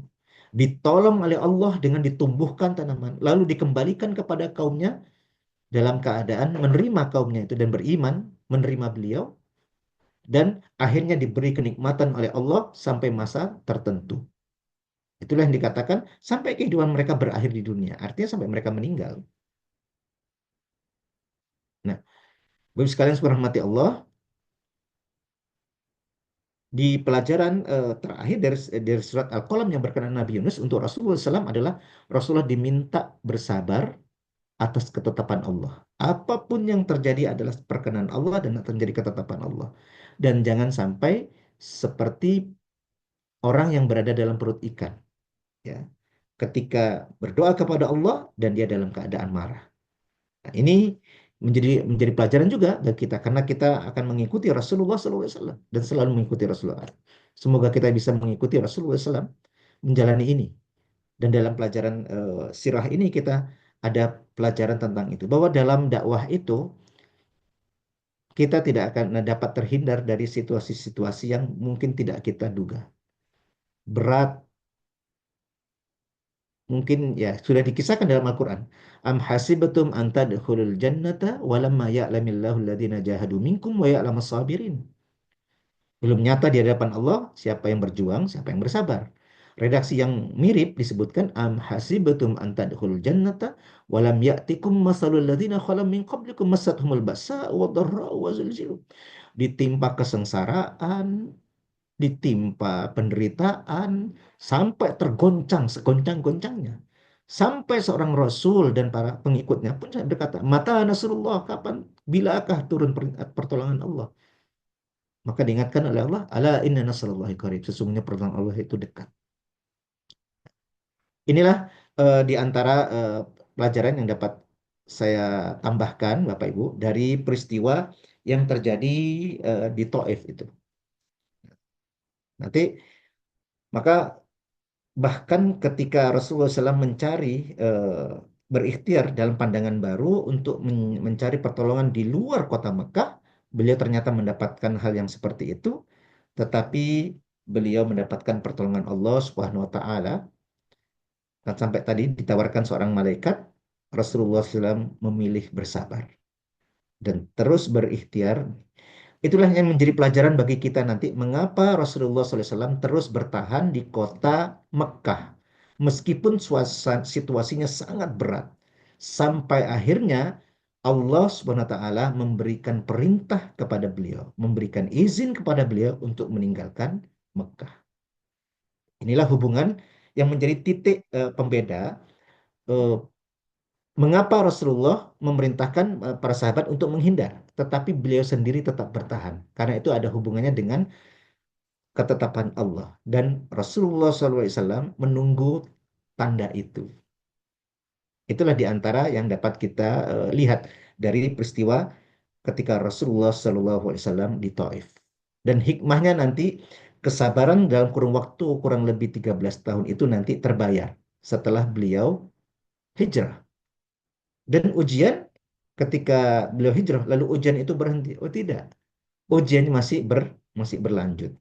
ditolong oleh Allah dengan ditumbuhkan tanaman, lalu dikembalikan kepada kaumnya dalam keadaan menerima kaumnya itu dan beriman, menerima beliau, dan akhirnya diberi kenikmatan oleh Allah sampai masa tertentu. Itulah yang dikatakan sampai kehidupan mereka berakhir di dunia. Artinya sampai mereka meninggal. Nah, Bapak sekalian rahmati Allah, di pelajaran terakhir dari surat Al-Qalam yang berkenaan Nabi Yunus untuk Rasulullah SAW adalah Rasulullah diminta bersabar atas ketetapan Allah. Apapun yang terjadi adalah perkenan Allah dan terjadi ketetapan Allah. Dan jangan sampai seperti orang yang berada dalam perut ikan, ya, ketika berdoa kepada Allah dan dia dalam keadaan marah. Nah, ini menjadi pelajaran juga bagi kita karena kita akan mengikuti Rasulullah SAW dan selalu mengikuti Rasulullah. Semoga kita bisa mengikuti Rasulullah SAW menjalani ini. Dan dalam pelajaran sirah ini kita ada pelajaran tentang itu bahwa dalam dakwah itu kita tidak akan dapat terhindar dari situasi-situasi yang mungkin tidak kita duga. Berat, mungkin ya sudah dikisahkan dalam Al-Quran. Am hasibatum an tadkhulul jannata walamma ya'lamillahu alladhina jahadu minkum wa ya'lamas sabirin. Belum nyata di hadapan Allah siapa yang berjuang, siapa yang bersabar. Redaksi yang mirip disebutkan am hasibatum an tadkhulul jannata walam ya'tikum masalul ladzina khalam min qablikum massathumul ba'sa wa dharra'u wa zulzilu. Ditimpa kesengsaraan, ditimpa penderitaan, sampai tergoncang segoncang-goncangnya. Sampai seorang Rasul dan para pengikutnya pun berkata, Mata Nasrullah, kapan, bilakah turun pertolongan Allah? Maka diingatkan oleh Allah, Ala inna nasrullahi qarib, sesungguhnya pertolongan Allah itu dekat. Inilah di antara pelajaran yang dapat saya tambahkan, Bapak Ibu, dari peristiwa yang terjadi di Taif itu. Nanti, maka bahkan ketika Rasulullah SAW mencari, berikhtiar dalam pandangan baru untuk mencari pertolongan di luar kota Mekah, beliau ternyata mendapatkan hal yang seperti itu, tetapi beliau mendapatkan pertolongan Allah Subhanahu wa Ta'ala. Dan sampai tadi ditawarkan seorang malaikat, Rasulullah SAW memilih bersabar dan terus berikhtiar. Itulah yang menjadi pelajaran bagi kita nanti mengapa Rasulullah SAW terus bertahan di kota Mekkah meskipun situasinya sangat berat sampai akhirnya Allah Subhanahu wa taala memberikan perintah kepada beliau, memberikan izin kepada beliau untuk meninggalkan Mekkah. Inilah hubungan yang menjadi titik pembeda eh, mengapa Rasulullah memerintahkan para sahabat untuk menghindar, tetapi beliau sendiri tetap bertahan. Karena itu ada hubungannya dengan ketetapan Allah. Dan Rasulullah SAW menunggu tanda itu. Itulah di antara yang dapat kita lihat dari peristiwa ketika Rasulullah SAW di Taif. Dan hikmahnya nanti kesabaran dalam kurun waktu kurang lebih 13 tahun itu nanti terbayar setelah beliau hijrah. Dan ujian ketika beliau hijrah, lalu ujian itu berhenti. Oh tidak, ujian masih berlanjut.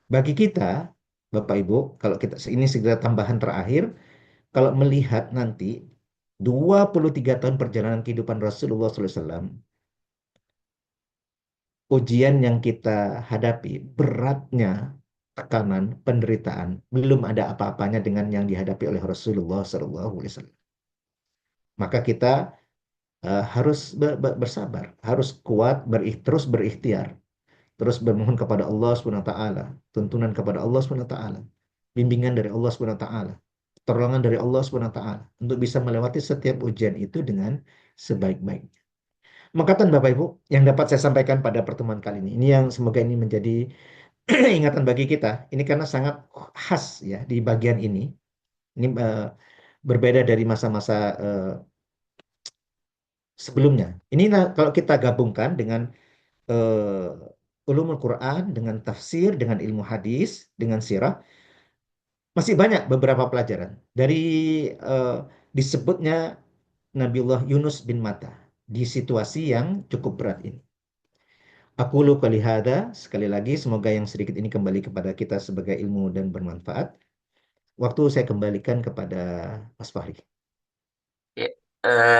Bagi kita, Bapak Ibu, kalau kita ini segera tambahan terakhir, kalau melihat nanti 23 tahun perjalanan kehidupan Rasulullah SAW, ujian yang kita hadapi, beratnya tekanan, penderitaan, belum ada apa-apanya dengan yang dihadapi oleh Rasulullah SAW. Maka kita harus bersabar, harus kuat, terus berikhtiar, terus bermohon kepada Allah Subhanahu wa taala, tuntunan kepada Allah Subhanahu wa taala, bimbingan dari Allah Subhanahu wa taala, pertolongan dari Allah Subhanahu wa taala untuk bisa melewati setiap ujian itu dengan sebaik-baiknya. Makatan Bapak Ibu yang dapat saya sampaikan pada pertemuan kali ini yang semoga ini menjadi ingatan bagi kita. Ini karena sangat khas ya di bagian ini. Ini berbeda dari masa-masa sebelumnya. Ini kalau kita gabungkan dengan eh, ulumul Quran, dengan tafsir, dengan ilmu hadis, dengan sirah, masih banyak beberapa pelajaran. Dari eh, disebutnya Nabiullah Yunus bin Matta di situasi yang cukup berat ini. Aku lu kali hada, sekali lagi semoga yang sedikit ini kembali kepada kita sebagai ilmu dan bermanfaat. Waktu saya kembalikan kepada Mas Fahri. Ya,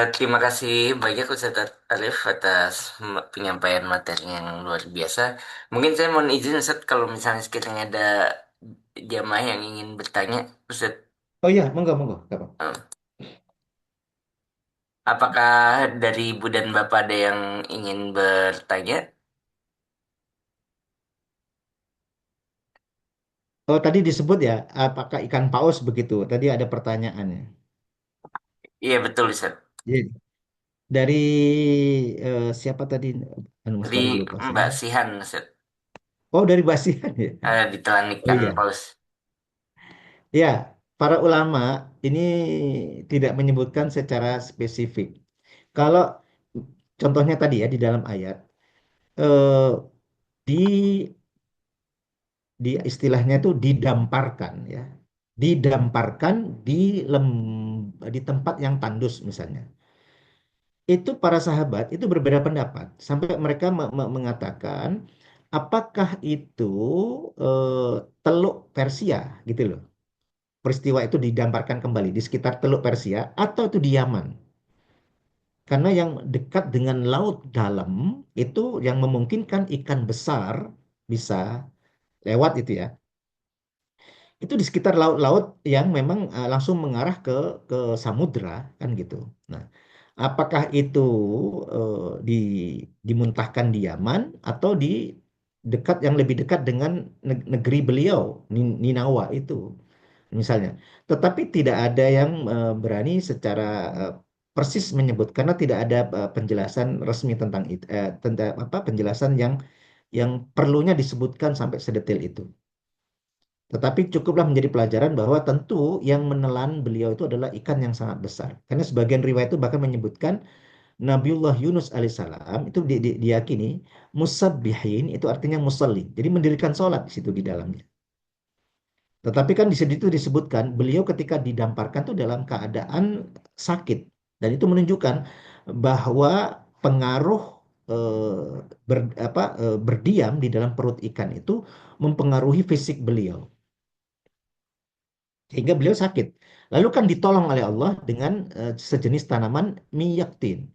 terima kasih banyak Ustaz Arif atas penyampaian materi yang luar biasa. Mungkin saya mohon izin Ustaz kalau misalnya sekiranya ada jamaah yang ingin bertanya, Ustaz, Oh iya, monggo, monggo. Gak apa. eh, apakah dari Ibu dan Bapak ada yang ingin bertanya? Oh, tadi disebut ya, apakah ikan paus begitu? Tadi ada pertanyaannya. Iya betul Ustaz. Jadi, dari siapa tadi? Anu, Mas Dari Fahri lupa saya. Mbak Sihan Ustaz. Oh, dari Basihan ya. Ditelan Oh ikan iya. paus. Ya, para ulama ini tidak menyebutkan secara spesifik. Kalau contohnya tadi ya di dalam ayat, eh, di istilahnya itu didamparkan ya. Didamparkan di di tempat yang tandus misalnya. Itu para sahabat itu berbeda pendapat sampai mereka mengatakan apakah itu eh, Teluk Persia gitu loh. Peristiwa itu didamparkan kembali di sekitar Teluk Persia atau itu di Yaman. Karena yang dekat dengan laut dalam itu yang memungkinkan ikan besar bisa lewat itu ya. Itu di sekitar laut-laut yang memang langsung mengarah ke samudra kan gitu. Nah, apakah itu eh, di dimuntahkan di Yaman atau di dekat yang lebih dekat dengan negeri beliau, Ninawa itu misalnya. Tetapi tidak ada yang berani secara persis menyebut karena tidak ada penjelasan resmi tentang itu, tentang apa penjelasan yang perlunya disebutkan sampai sedetail itu. Tetapi cukuplah menjadi pelajaran bahwa tentu yang menelan beliau itu adalah ikan yang sangat besar. Karena sebagian riwayat itu bahkan menyebutkan Nabiullah Yunus alaihissalam itu diyakini musabbihin itu artinya musalli. Jadi mendirikan sholat di situ di dalamnya. Tetapi kan di situ itu disebutkan beliau ketika didamparkan itu dalam keadaan sakit. Dan itu menunjukkan bahwa pengaruh berdiam di dalam perut ikan itu mempengaruhi fisik beliau. Sehingga beliau sakit. Lalu kan ditolong oleh Allah dengan sejenis tanaman miyaktin.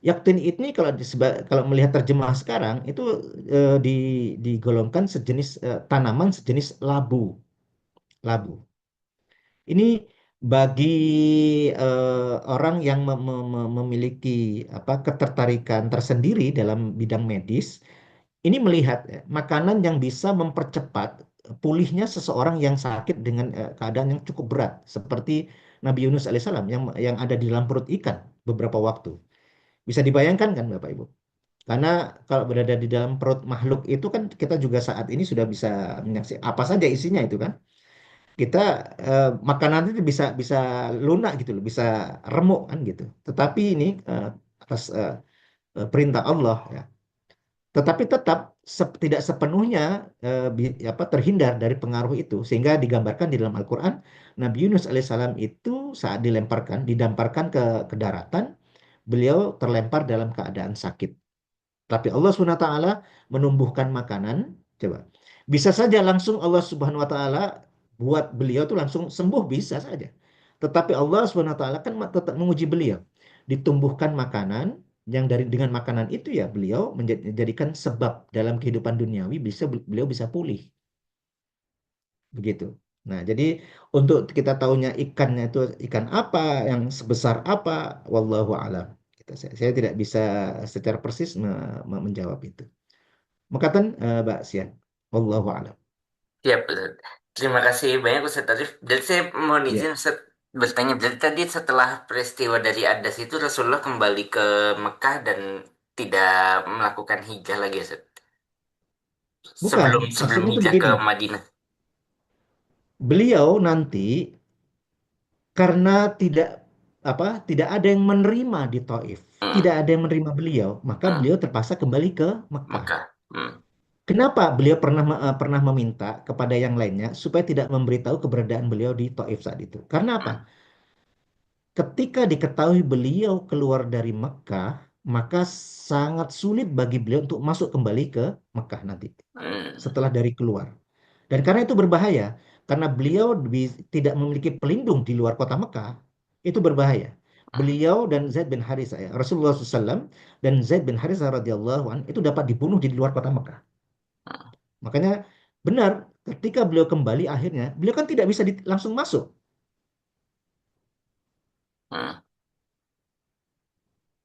Yaktin ini kalau melihat terjemah sekarang itu digolongkan sejenis tanaman sejenis labu. Labu. Ini bagi orang yang memiliki ketertarikan tersendiri dalam bidang medis, ini melihat makanan yang bisa mempercepat pulihnya seseorang yang sakit dengan keadaan yang cukup berat, seperti Nabi Yunus alaihissalam yang ada di dalam perut ikan beberapa waktu. Bisa dibayangkan kan Bapak Ibu? Karena kalau berada di dalam perut makhluk itu kan kita juga saat ini sudah bisa menyaksikan apa saja isinya itu kan. Kita makanan itu bisa bisa lunak gitu loh, bisa remuk kan gitu. Tetapi ini atas perintah Allah ya. Tetapi tetap tidak sepenuhnya terhindar dari pengaruh itu sehingga digambarkan di dalam Al-Qur'an Nabi Yunus alaihissalam itu saat didamparkan ke daratan, beliau terlempar dalam keadaan sakit. Tapi Allah Subhanahu wa taala menumbuhkan makanan, coba. Bisa saja langsung Allah Subhanahu wa taala buat beliau tuh langsung sembuh bisa saja. Tetapi Allah Subhanahu wa taala kan tetap menguji beliau. Ditumbuhkan makanan yang dari dengan makanan itu ya beliau menjadikan sebab dalam kehidupan duniawi beliau bisa pulih begitu. Nah, jadi untuk kita tahunya ikannya itu ikan apa yang sebesar apa wallahu alam. Saya tidak bisa secara persis menjawab itu. Makatan Mbak Sian. Wallahu alam. Siap, Ustaz. Terima kasih banyak Ustaz Arif. Dan saya mohon Ya, izin Ustaz bertanya. Berarti tadi setelah peristiwa dari Adas itu Rasulullah kembali ke Mekah dan tidak melakukan hijrah lagi Ustaz. bukan. Sebelum sebelum Maksudnya itu hijrah ke begini. Madinah. Beliau nanti karena tidak ada yang menerima di Taif, Hmm, tidak ada yang menerima beliau, maka hmm, beliau terpaksa kembali ke Mekah. Mekah. Hmm. Kenapa beliau pernah meminta kepada yang lainnya supaya tidak memberitahu keberadaan beliau di Taif saat itu? Karena apa? Hmm. Ketika diketahui beliau keluar dari Mekah, maka sangat sulit bagi beliau untuk masuk kembali ke Mekah nanti Hmm. setelah dari keluar. Dan karena itu berbahaya, karena beliau tidak memiliki pelindung di luar kota Mekah, itu berbahaya. Beliau dan Zaid bin Harithah, ya, Rasulullah SAW dan Zaid bin Harithah radhiyallahu an itu dapat dibunuh di luar kota Mekah. Makanya benar, ketika beliau kembali akhirnya, beliau kan tidak bisa langsung masuk. Hmm.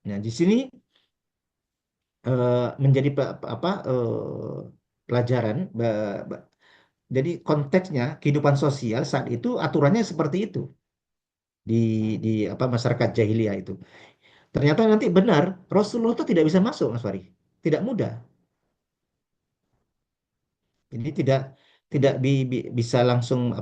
Nah, di sini menjadi pelajaran. Jadi konteksnya kehidupan sosial saat itu aturannya seperti itu di masyarakat jahiliyah itu. Ternyata nanti benar Rasulullah itu tidak bisa masuk, Mas Fari. Tidak mudah. Jadi tidak bisa langsung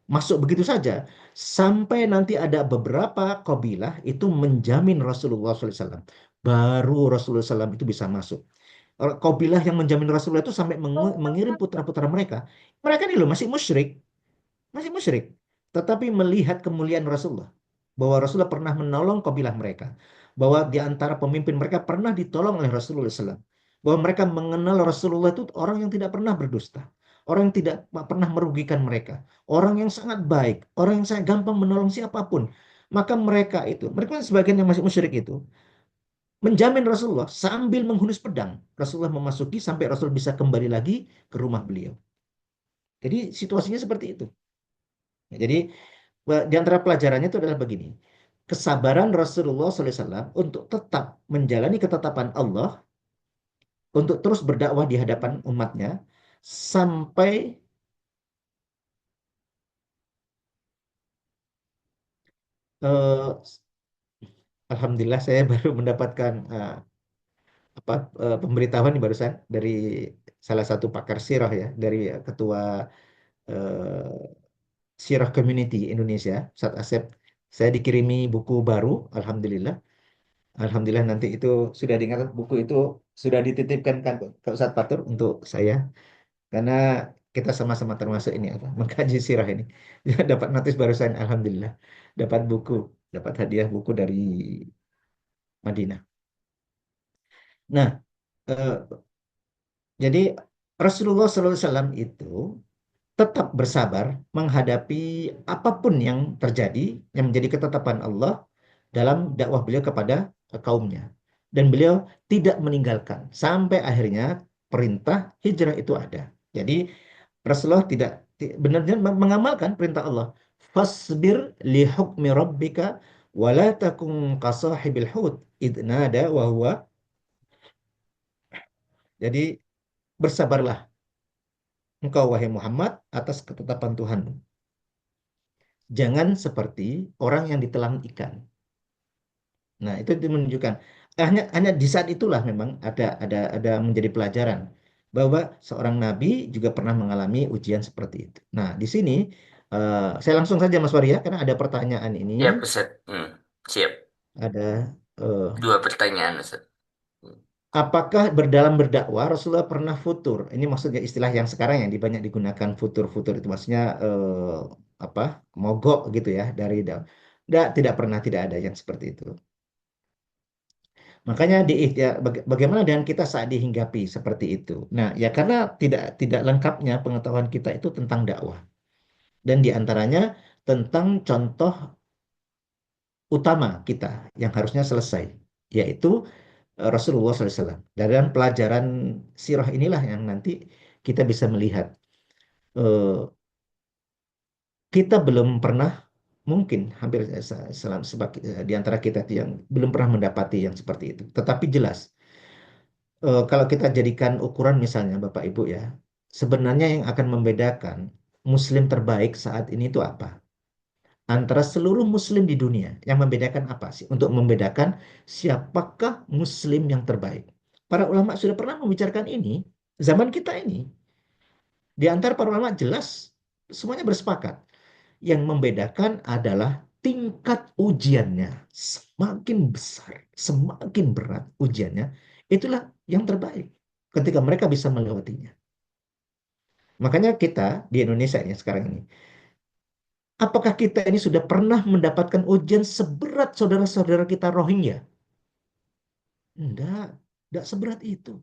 masuk begitu saja. Sampai nanti ada beberapa kabilah itu menjamin Rasulullah SAW. Baru Rasulullah SAW itu bisa masuk. Kabilah yang menjamin Rasulullah itu sampai mengirim putra-putra mereka. Mereka ini loh masih musyrik. Tetapi melihat kemuliaan Rasulullah, bahwa Rasulullah pernah menolong kabilah mereka, bahwa di antara pemimpin mereka pernah ditolong oleh Rasulullah SAW, bahwa mereka mengenal Rasulullah itu orang yang tidak pernah berdusta, orang yang tidak pernah merugikan mereka, orang yang sangat baik, orang yang sangat gampang menolong siapapun. Maka mereka sebagian yang masih musyrik itu menjamin Rasulullah sambil menghunus pedang. Rasulullah memasuki sampai Rasul bisa kembali lagi ke rumah beliau. Jadi situasinya seperti itu. Jadi di antara pelajarannya itu adalah begini. Kesabaran Rasulullah SAW untuk tetap menjalani ketetapan Allah, untuk terus berdakwah di hadapan umatnya, sampai eh, Alhamdulillah saya baru mendapatkan pemberitahuan nih barusan dari salah satu pakar sirah ya, dari ketua eh, Sirah Community Indonesia, Ustadz Asep. Saya dikirimi buku baru, Alhamdulillah. Alhamdulillah nanti itu sudah diingat buku itu sudah dititipkan kan ke Ustadz Fatur untuk saya karena kita sama-sama termasuk ini mengkaji sirah ini. Dapat notis barusan Alhamdulillah dapat buku, dapat hadiah buku dari Madinah. Nah, eh, jadi Rasulullah SAW itu tetap bersabar menghadapi apapun yang terjadi yang menjadi ketetapan Allah dalam dakwah beliau kepada kaumnya. Dan beliau tidak meninggalkan sampai akhirnya perintah hijrah itu ada. Jadi Rasulullah tidak benar-benar mengamalkan perintah Allah. Fasbir li hukmi rabbika wa la takun qasahibil hut idh nada wa huwa. Jadi bersabarlah engkau wahai Muhammad atas ketetapan Tuhanmu. Jangan seperti orang yang ditelan ikan. Nah, itu menunjukkan hanya di saat itulah memang ada menjadi pelajaran bahwa seorang nabi juga pernah mengalami ujian seperti itu. Nah, di sini saya langsung saja Mas Waria karena ada pertanyaan ini, Ya, Ustaz. Siap. ada Dua pertanyaan, Ustaz. apakah berdalam berdakwah Rasulullah pernah futur? Ini maksudnya istilah yang sekarang yang banyak digunakan futur-futur itu maksudnya apa? Mogok gitu ya dari tidak pernah tidak ada yang seperti itu. Makanya bagaimana dengan kita saat dihinggapi seperti itu? Nah, ya karena tidak lengkapnya pengetahuan kita itu tentang dakwah dan diantaranya tentang contoh utama kita yang harusnya selesai, yaitu Rasulullah SAW. Dalam pelajaran sirah inilah yang nanti kita bisa melihat eh, kita belum pernah mungkin hampir di antara kita yang belum pernah mendapati yang seperti itu. Tetapi jelas kalau kita jadikan ukuran misalnya Bapak Ibu ya, sebenarnya yang akan membedakan Muslim terbaik saat ini itu apa? Antara seluruh Muslim di dunia, yang membedakan apa sih? Untuk membedakan siapakah Muslim yang terbaik. Para ulama sudah pernah membicarakan ini, zaman kita ini. Di antara para ulama jelas, semuanya bersepakat. Yang membedakan adalah tingkat ujiannya. Semakin besar, semakin berat ujiannya, itulah yang terbaik ketika mereka bisa melewatinya. Makanya kita di Indonesia ini sekarang ini, apakah kita ini sudah pernah mendapatkan ujian seberat saudara-saudara kita Rohingya? Enggak seberat itu.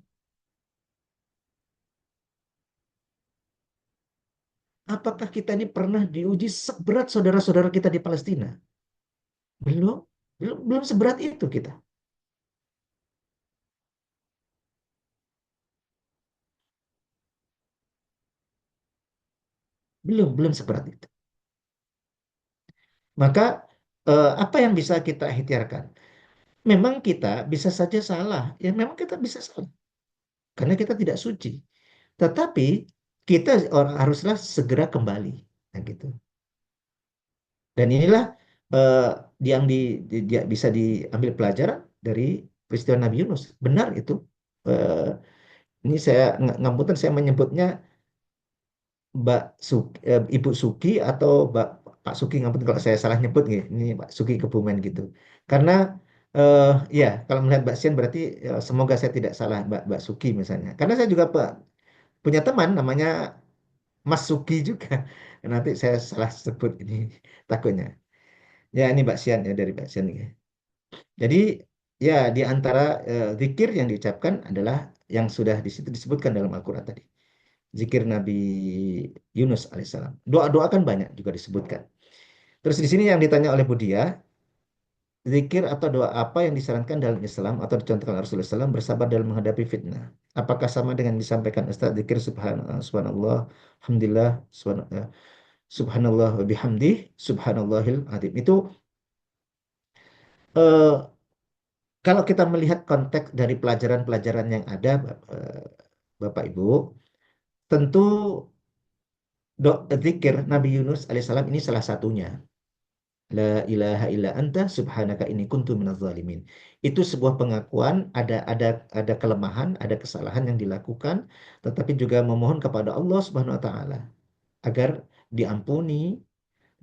Apakah kita ini pernah diuji seberat saudara-saudara kita di Palestina? Belum, belum seberat itu kita. Belum seberat itu. Maka apa yang bisa kita ikhtiarkan? Memang kita bisa saja salah. Ya memang kita bisa salah. Karena kita tidak suci. Tetapi kita orang haruslah segera kembali. Nah, gitu. Dan inilah eh, yang bisa diambil pelajaran dari peristiwa Nabi Yunus. Benar itu. Eh, ini saya ngapunten saya menyebutnya Ibu Suki atau Pak Suki, ngapunten kalau saya salah nyebut nih. Ini Pak Suki Kebumen gitu. Karena eh, ya kalau melihat Mbak Sian berarti semoga saya tidak salah Mbak Suki misalnya. Karena saya juga punya teman namanya Mas Suki juga. Nanti saya salah sebut ini takutnya. Ya ini Mbak Sian ya dari Mbak Sian ya. Jadi ya di antara zikir yang diucapkan adalah yang sudah di situ disebutkan dalam Al-Qur'an tadi. Zikir Nabi Yunus alaihissalam. Doa-doa kan banyak juga disebutkan. Terus di sini yang ditanya oleh Budia, zikir atau doa apa yang disarankan dalam Islam atau dicontohkan Rasulullah SAW bersabar dalam menghadapi fitnah? Apakah sama dengan disampaikan Ustaz zikir subhanallah, alhamdulillah, subhanallah wa bihamdi, subhanallahil azim. Itu eh, kalau kita melihat konteks dari pelajaran-pelajaran yang ada, Bapak Ibu, tentu zikir Nabi Yunus alaihissalam ini salah satunya. La ilaha illa anta subhanaka inni kuntu minadz zalimin. Itu sebuah pengakuan ada kelemahan, ada kesalahan yang dilakukan, tetapi juga memohon kepada Allah Subhanahu wa taala agar diampuni,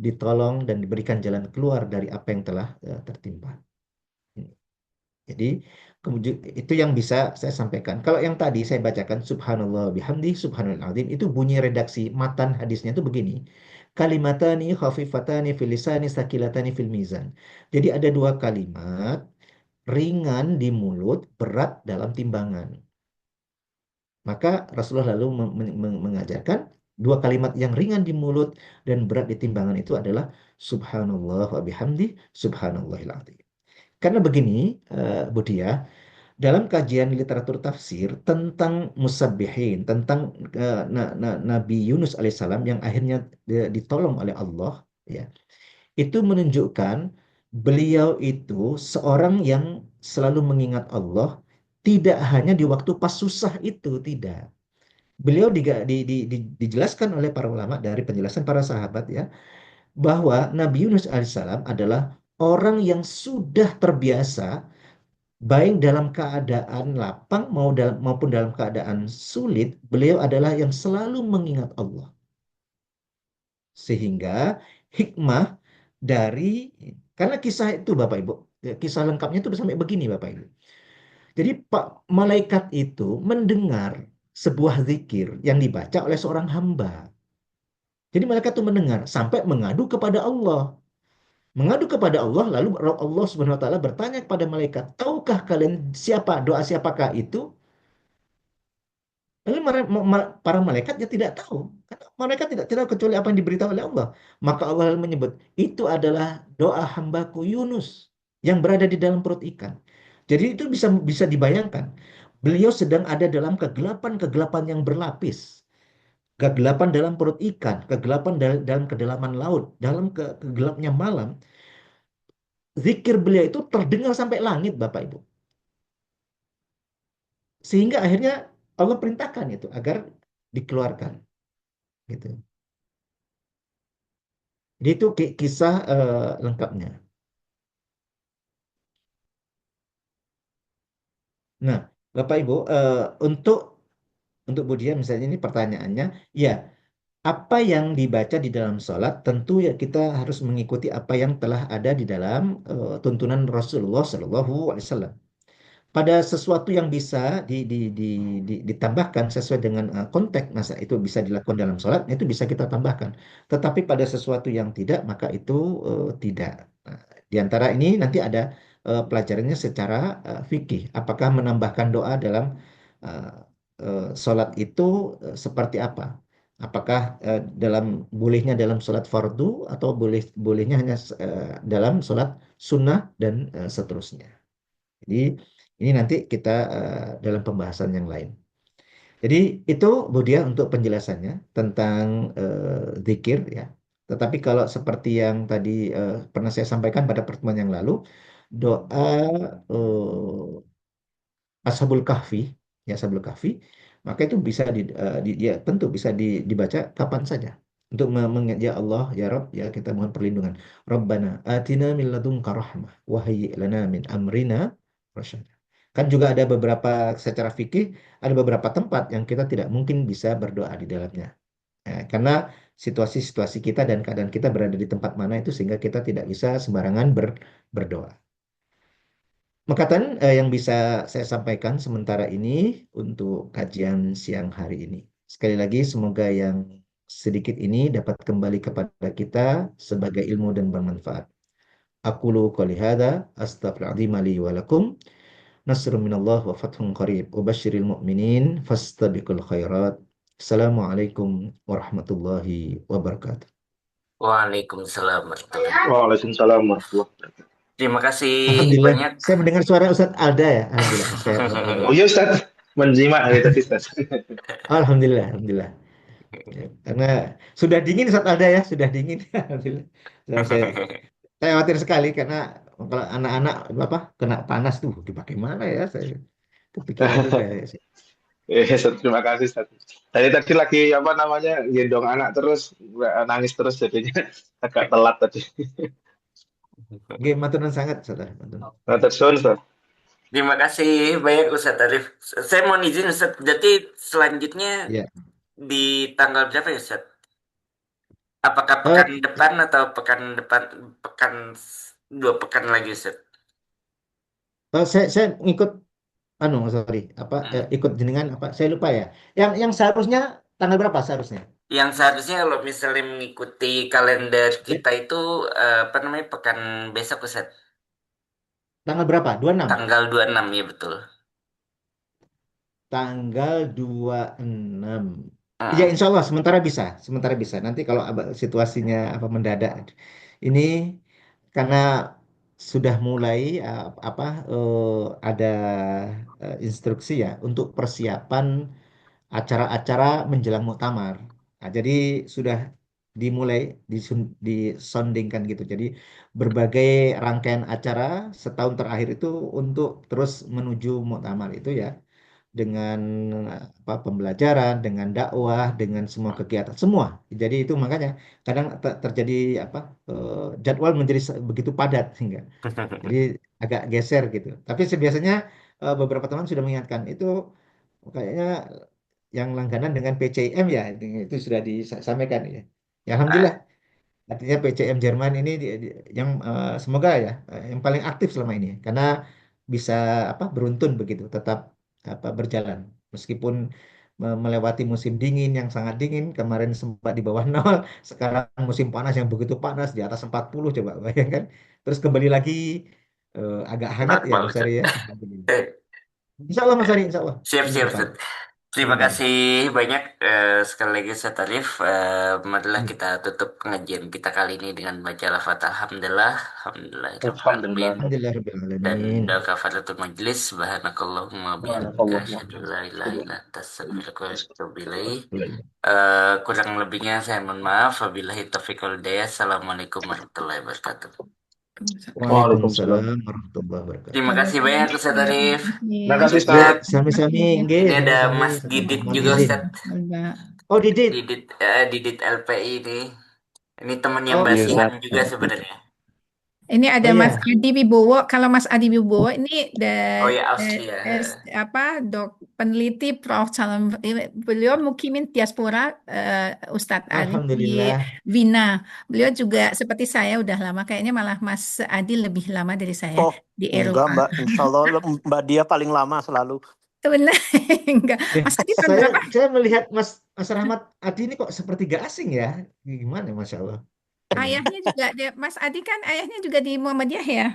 ditolong dan diberikan jalan keluar dari apa yang telah tertimpa. Jadi itu yang bisa saya sampaikan. Kalau yang tadi saya bacakan subhanallah bihamdi subhanal azim itu bunyi redaksi matan hadisnya itu begini. Kalimatani khafifatani fil lisani sakilatani fil mizan. Jadi ada dua kalimat ringan di mulut, berat dalam timbangan. Maka Rasulullah lalu mengajarkan dua kalimat yang ringan di mulut dan berat di timbangan itu adalah subhanallah wa bihamdi subhanallahil azim. Karena begini, Budi ya, dalam kajian literatur tafsir tentang musabbihin, tentang Nabi Yunus alaihissalam yang akhirnya ditolong oleh Allah, ya, itu menunjukkan beliau itu seorang yang selalu mengingat Allah, tidak hanya di waktu pas susah itu, tidak. Beliau dijelaskan oleh para ulama dari penjelasan para sahabat ya, bahwa Nabi Yunus alaihissalam adalah orang yang sudah terbiasa baik dalam keadaan lapang maupun dalam keadaan sulit, beliau adalah yang selalu mengingat Allah. Sehingga hikmah dari, karena kisah itu Bapak Ibu, kisah lengkapnya itu sampai begini Bapak Ibu. Jadi Pak malaikat itu mendengar sebuah zikir yang dibaca oleh seorang hamba. Jadi malaikat itu mendengar sampai mengadu kepada Allah. Mengadu kepada Allah, lalu Allah Subhanahu wa taala bertanya kepada malaikat, "Tahukah kalian siapa doa siapakah itu?" Lalu para malaikat ya tidak tahu. Karena mereka tidak tahu kecuali apa yang diberitahu oleh Allah. Maka Allah lalu menyebut, itu adalah doa hambaku Yunus yang berada di dalam perut ikan. Jadi itu bisa bisa dibayangkan. Beliau sedang ada dalam kegelapan-kegelapan yang berlapis. Kegelapan dalam perut ikan, kegelapan dalam kedalaman laut, dalam kegelapnya malam. Zikir beliau itu terdengar sampai langit, Bapak Ibu. Sehingga akhirnya Allah perintahkan itu agar dikeluarkan. Gitu. Jadi itu kisah lengkapnya. Nah, Bapak Ibu, untuk Budia misalnya ini pertanyaannya, ya apa yang dibaca di dalam sholat tentu ya kita harus mengikuti apa yang telah ada di dalam tuntunan Rasulullah SAW. pada sesuatu yang bisa ditambahkan sesuai dengan konteks, masa itu bisa dilakukan dalam sholat, itu bisa kita tambahkan. Tetapi pada sesuatu yang tidak, maka itu tidak. Nah, di antara ini nanti ada pelajarannya secara fikih. Apakah menambahkan doa dalam uh, sholat itu seperti apa? Apakah bolehnya dalam sholat fardu atau bolehnya hanya dalam sholat sunnah dan seterusnya. Jadi ini nanti kita dalam pembahasan yang lain. Jadi itu Budia untuk penjelasannya tentang zikir ya. Tetapi kalau seperti yang tadi pernah saya sampaikan pada pertemuan yang lalu, doa Ashabul Kahfi, ya Ashabul Kahfi, maka itu bisa ya tentu bisa dibaca kapan saja. Untuk mengingat ya Allah, ya Rabb, ya kita mohon perlindungan. Rabbana atina min ladunka rahmah wa hayyi' lana min amrina rasyada. Kan juga ada beberapa secara fikih ada beberapa tempat yang kita tidak mungkin bisa berdoa di dalamnya. Karena situasi-situasi kita dan keadaan kita berada di tempat mana itu sehingga kita tidak bisa sembarangan berdoa. Makatan yang bisa saya sampaikan sementara ini untuk kajian siang hari ini. Sekali lagi, semoga yang sedikit ini dapat kembali kepada kita sebagai ilmu dan bermanfaat. Aqulu qouli hadza astaghfirullahaladzim li wa lakum. Nasrun minallah wa fathun qarib. Wa basyiril mu'minin fastabiqul khairat. Assalamualaikum warahmatullahi wabarakatuh. Waalaikumsalam warahmatullahi wabarakatuh. Waalaikumsalam warahmatullahi wabarakatuh. Terima kasih Alhamdulillah, banyak. saya mendengar suara Ustadz Alda ya. Alhamdulillah, sehat Oh walafiat. iya Ustaz, menjimak dari tadi Ustaz. Alhamdulillah, alhamdulillah. Ya, karena sudah dingin saat ada ya, sudah dingin. Alhamdulillah. Saya khawatir sekali karena kalau anak-anak apa kena panas tuh dipakai mana ya? Saya kepikiran juga ya. Ustaz, terima kasih Ustaz. Tadi lagi apa namanya gendong anak terus nangis terus jadinya agak telat tadi. Oke, matunan sangat, saudara. Matunan. Nah, terus Ustaz. Terima kasih banyak Ustadz Arif. Saya mau izin Ustadz, berarti selanjutnya Ya. di tanggal berapa ya Ustadz? Apakah Eh, pekan depan atau pekan 2 pekan lagi Ustadz? saya ngikut sorry, apa ikut jenengan apa? Saya lupa ya. Yang seharusnya tanggal berapa seharusnya? Yang seharusnya kalau misalnya mengikuti kalender Ya, kita itu apa namanya pekan besok Ustadz? tanggal berapa? 26. Tanggal 26 ya betul. Tanggal 26. Ya, Heeh. insya Allah sementara bisa, sementara bisa. Nanti kalau situasinya apa mendadak, ini karena sudah mulai ada instruksi ya untuk persiapan acara-acara menjelang muktamar. Nah, jadi sudah dimulai disondingkan gitu. Jadi berbagai rangkaian acara setahun terakhir itu untuk terus menuju muktamar itu ya dengan apa pembelajaran, dengan dakwah, dengan semua kegiatan, semua. Jadi itu makanya kadang terjadi apa jadwal menjadi begitu padat sehingga jadi agak geser gitu. Tapi biasanya beberapa teman sudah mengingatkan itu kayaknya yang langganan dengan PCM ya itu sudah disampaikan ya. Ya alhamdulillah. Ah, Artinya PCM Jerman ini yang semoga ya yang paling aktif selama ini karena bisa apa beruntun begitu tetap apa berjalan meskipun melewati musim dingin yang sangat dingin kemarin sempat di bawah nol sekarang musim panas yang begitu panas di atas 40 coba bayangkan terus kembali lagi agak hangat ya normal Mas Ari Ustadz. ya. Alhamdulillah. Eh, Insya Allah Mas Ari Insya Allah minggu siap-siap depan. Ustadz. Terima Amin. kasih banyak sekali lagi Ustadz Arif. Marilah Hmm. kita tutup pengajian kita kali ini dengan baca lafaz Alhamdulillah, Alhamdulillahirrahmanirrahim. Alhamdulillah. Alhamdulillah Dan alamin. doa kafaratul majlis subhanakallahumma bihamdika Subhanallah. asyhadu an la ilaha illa anta astaghfiruka wa atubu ilaik. Alhamdulillah. Kurang lebihnya saya mohon maaf. Wabillahi taufiq wal hidayah. Assalamualaikum warahmatullahi wabarakatuh. Waalaikumsalam. Waalaikumsalam warahmatullahi wabarakatuh. Terima kasih banyak Ustaz Arif. Terima kasih Ya, Ustaz. sami-sami, nggih, Ini ada sami-sami. Mas Kata Didit mohon juga izin. Ustaz. Oh, Didit. Didit LPI ini. Ini temannya Oh, Mbak Iya Sihan Ustaz. juga sebenarnya. Ini ada Oh Mas ya, Adi Wibowo. Kalau Mas Adi Wibowo ini Oh ya, Austria. apa peneliti Prof. Salam, beliau mukimin diaspora, Ustadz Ali di Alhamdulillah. Wina. Beliau juga seperti saya udah lama, kayaknya malah Mas Adi lebih lama dari saya Oh, di enggak Eropa. Mbak. Insya Allah Mbak dia paling lama selalu. Itu benar. Enggak. Ya, Mas Adi tahun saya berapa? saya melihat Mas Rahmat Adi ini kok seperti gak asing ya? Gimana, Masya Allah. Ayahnya juga, Mas Adi kan ayahnya juga di Muhammadiyah ya?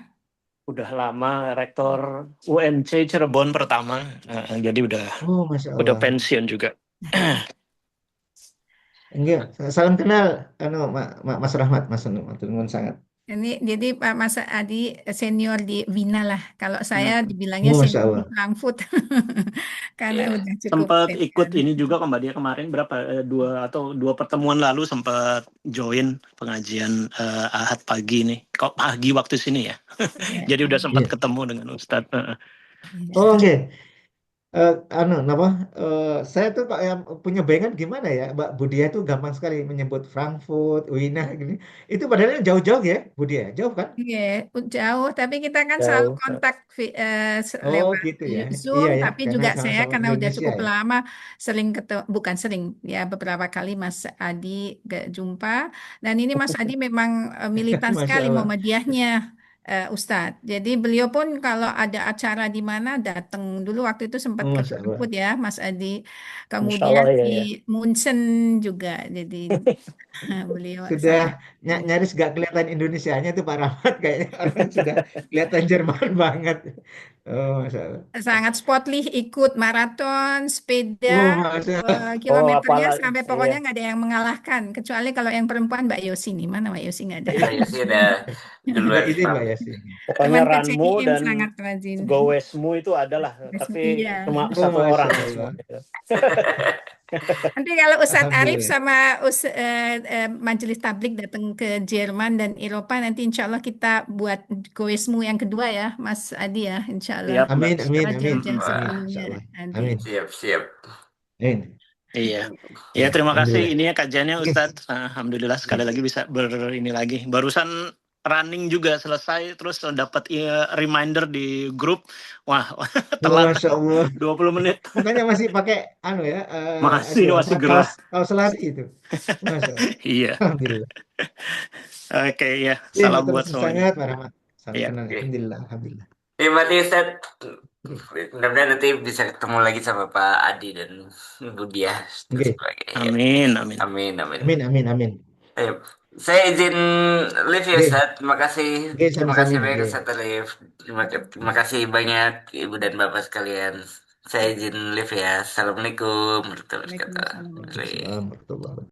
Udah lama rektor UNC Cirebon pertama. Jadi Oh, Masya udah Allah. pensiun juga. Enggak, salam kenal, Mas Rahmat, Mas Nuwun sangat. Ini jadi Pak Mas Adi senior di Wina lah. Kalau saya dibilangnya Oh, Masya senior di Allah. Frankfurt karena Iya. udah cukup Sempat ikut senior. ini juga kan Mbak dia kemarin berapa dua pertemuan lalu sempat join pengajian Ahad pagi nih. Kok pagi waktu sini ya? Iya, Jadi udah sempat Iya. ketemu dengan Ustadz. iya. Oh, oke. Apa? Saya tuh Pak yang punya bayangan gimana ya, Mbak Budia itu gampang sekali menyebut Frankfurt, Wina gini. Itu padahal jauh-jauh ya, Budia, jauh kan? Iya, jauh, tapi kita kan selalu Jauh. kontak Oh, lewat gitu ya. Zoom, Iya ya, tapi karena juga saya sama-sama karena udah Indonesia cukup ya. lama sering ketemu, bukan sering, ya beberapa kali Mas Adi gak jumpa, dan ini Mas Adi memang militan Masya sekali Allah. Muhammadiyahnya, Ustadz. Jadi beliau pun kalau ada acara di mana datang, dulu waktu itu sempat Oh, ke Masya Allah. Frankfurt ya Mas Adi, Insya kemudian Allah di ya. Munchen juga, jadi beliau Sudah sangat nyaris gak kelihatan Indonesianya tuh Pak Rahmat, kayaknya orang sudah kelihatan Jerman banget. Oh, Masya Allah. sangat sportly, ikut maraton, sepeda, Oh, Masya Allah. Oh kilometernya apalagi sampai iya. pokoknya nggak ada yang mengalahkan. Kecuali kalau yang perempuan Mbak Yosi nih, mana Mbak Yosi nggak ada. Mbak Yesi udah Ada duluan. izin Mbak Yasi. Pokoknya Teman ke Ranmu CIM dan sangat rajin. Gowesmu itu adalah, tapi Iya. cuma Oh, satu Masya orang Allah. semua. Nanti kalau Ustadz Arif Alhamdulillah. sama Majelis Tablik datang ke Jerman dan Eropa, nanti insya Allah kita buat goesmu yang kedua ya, Mas Adi ya, insya Allah. Siap Mbak. Amin, amin, Setelah amin. jam-jam Wah, Amin, sebelumnya Insya Allah. Adi. Amin. siap. Amin. Iya. Ya, Ya terima kasih Alhamdulillah. ini ya kajiannya Oke. Ustadz. Alhamdulillah sekali lagi bisa ini lagi. Barusan running juga selesai terus dapat reminder di grup. Wah, Oh, telat Masya Allah. 20 menit. Makanya masih pakai ya, Masih apa, gerah. kaos lari itu. Masya Allah. Iya. Alhamdulillah. Oke ya, Ya, salam matur buat semuanya. sangat Pak Rahmat. Salam Iya. kenal. Oke. Alhamdulillah, alhamdulillah. Terima kasih Ustaz. Oke. Mudah-mudahan nanti bisa ketemu lagi sama Pak Adi dan Bu Diah dan Oke. sebagainya. Amin, amin. Amin. Amin, amin, amin. Ayo, saya izin live ya Oke. Ustaz. Terima kasih. Oke, Terima sami-sami. kasih banyak Oke. Ustaz Alif. Terima kasih banyak Ibu dan Bapak sekalian. Saya izin live ya. Assalamualaikum warahmatullahi wabarakatuh. Waalaikumsalam. Waalaikumsalam warahmatullahi wabarakatuh.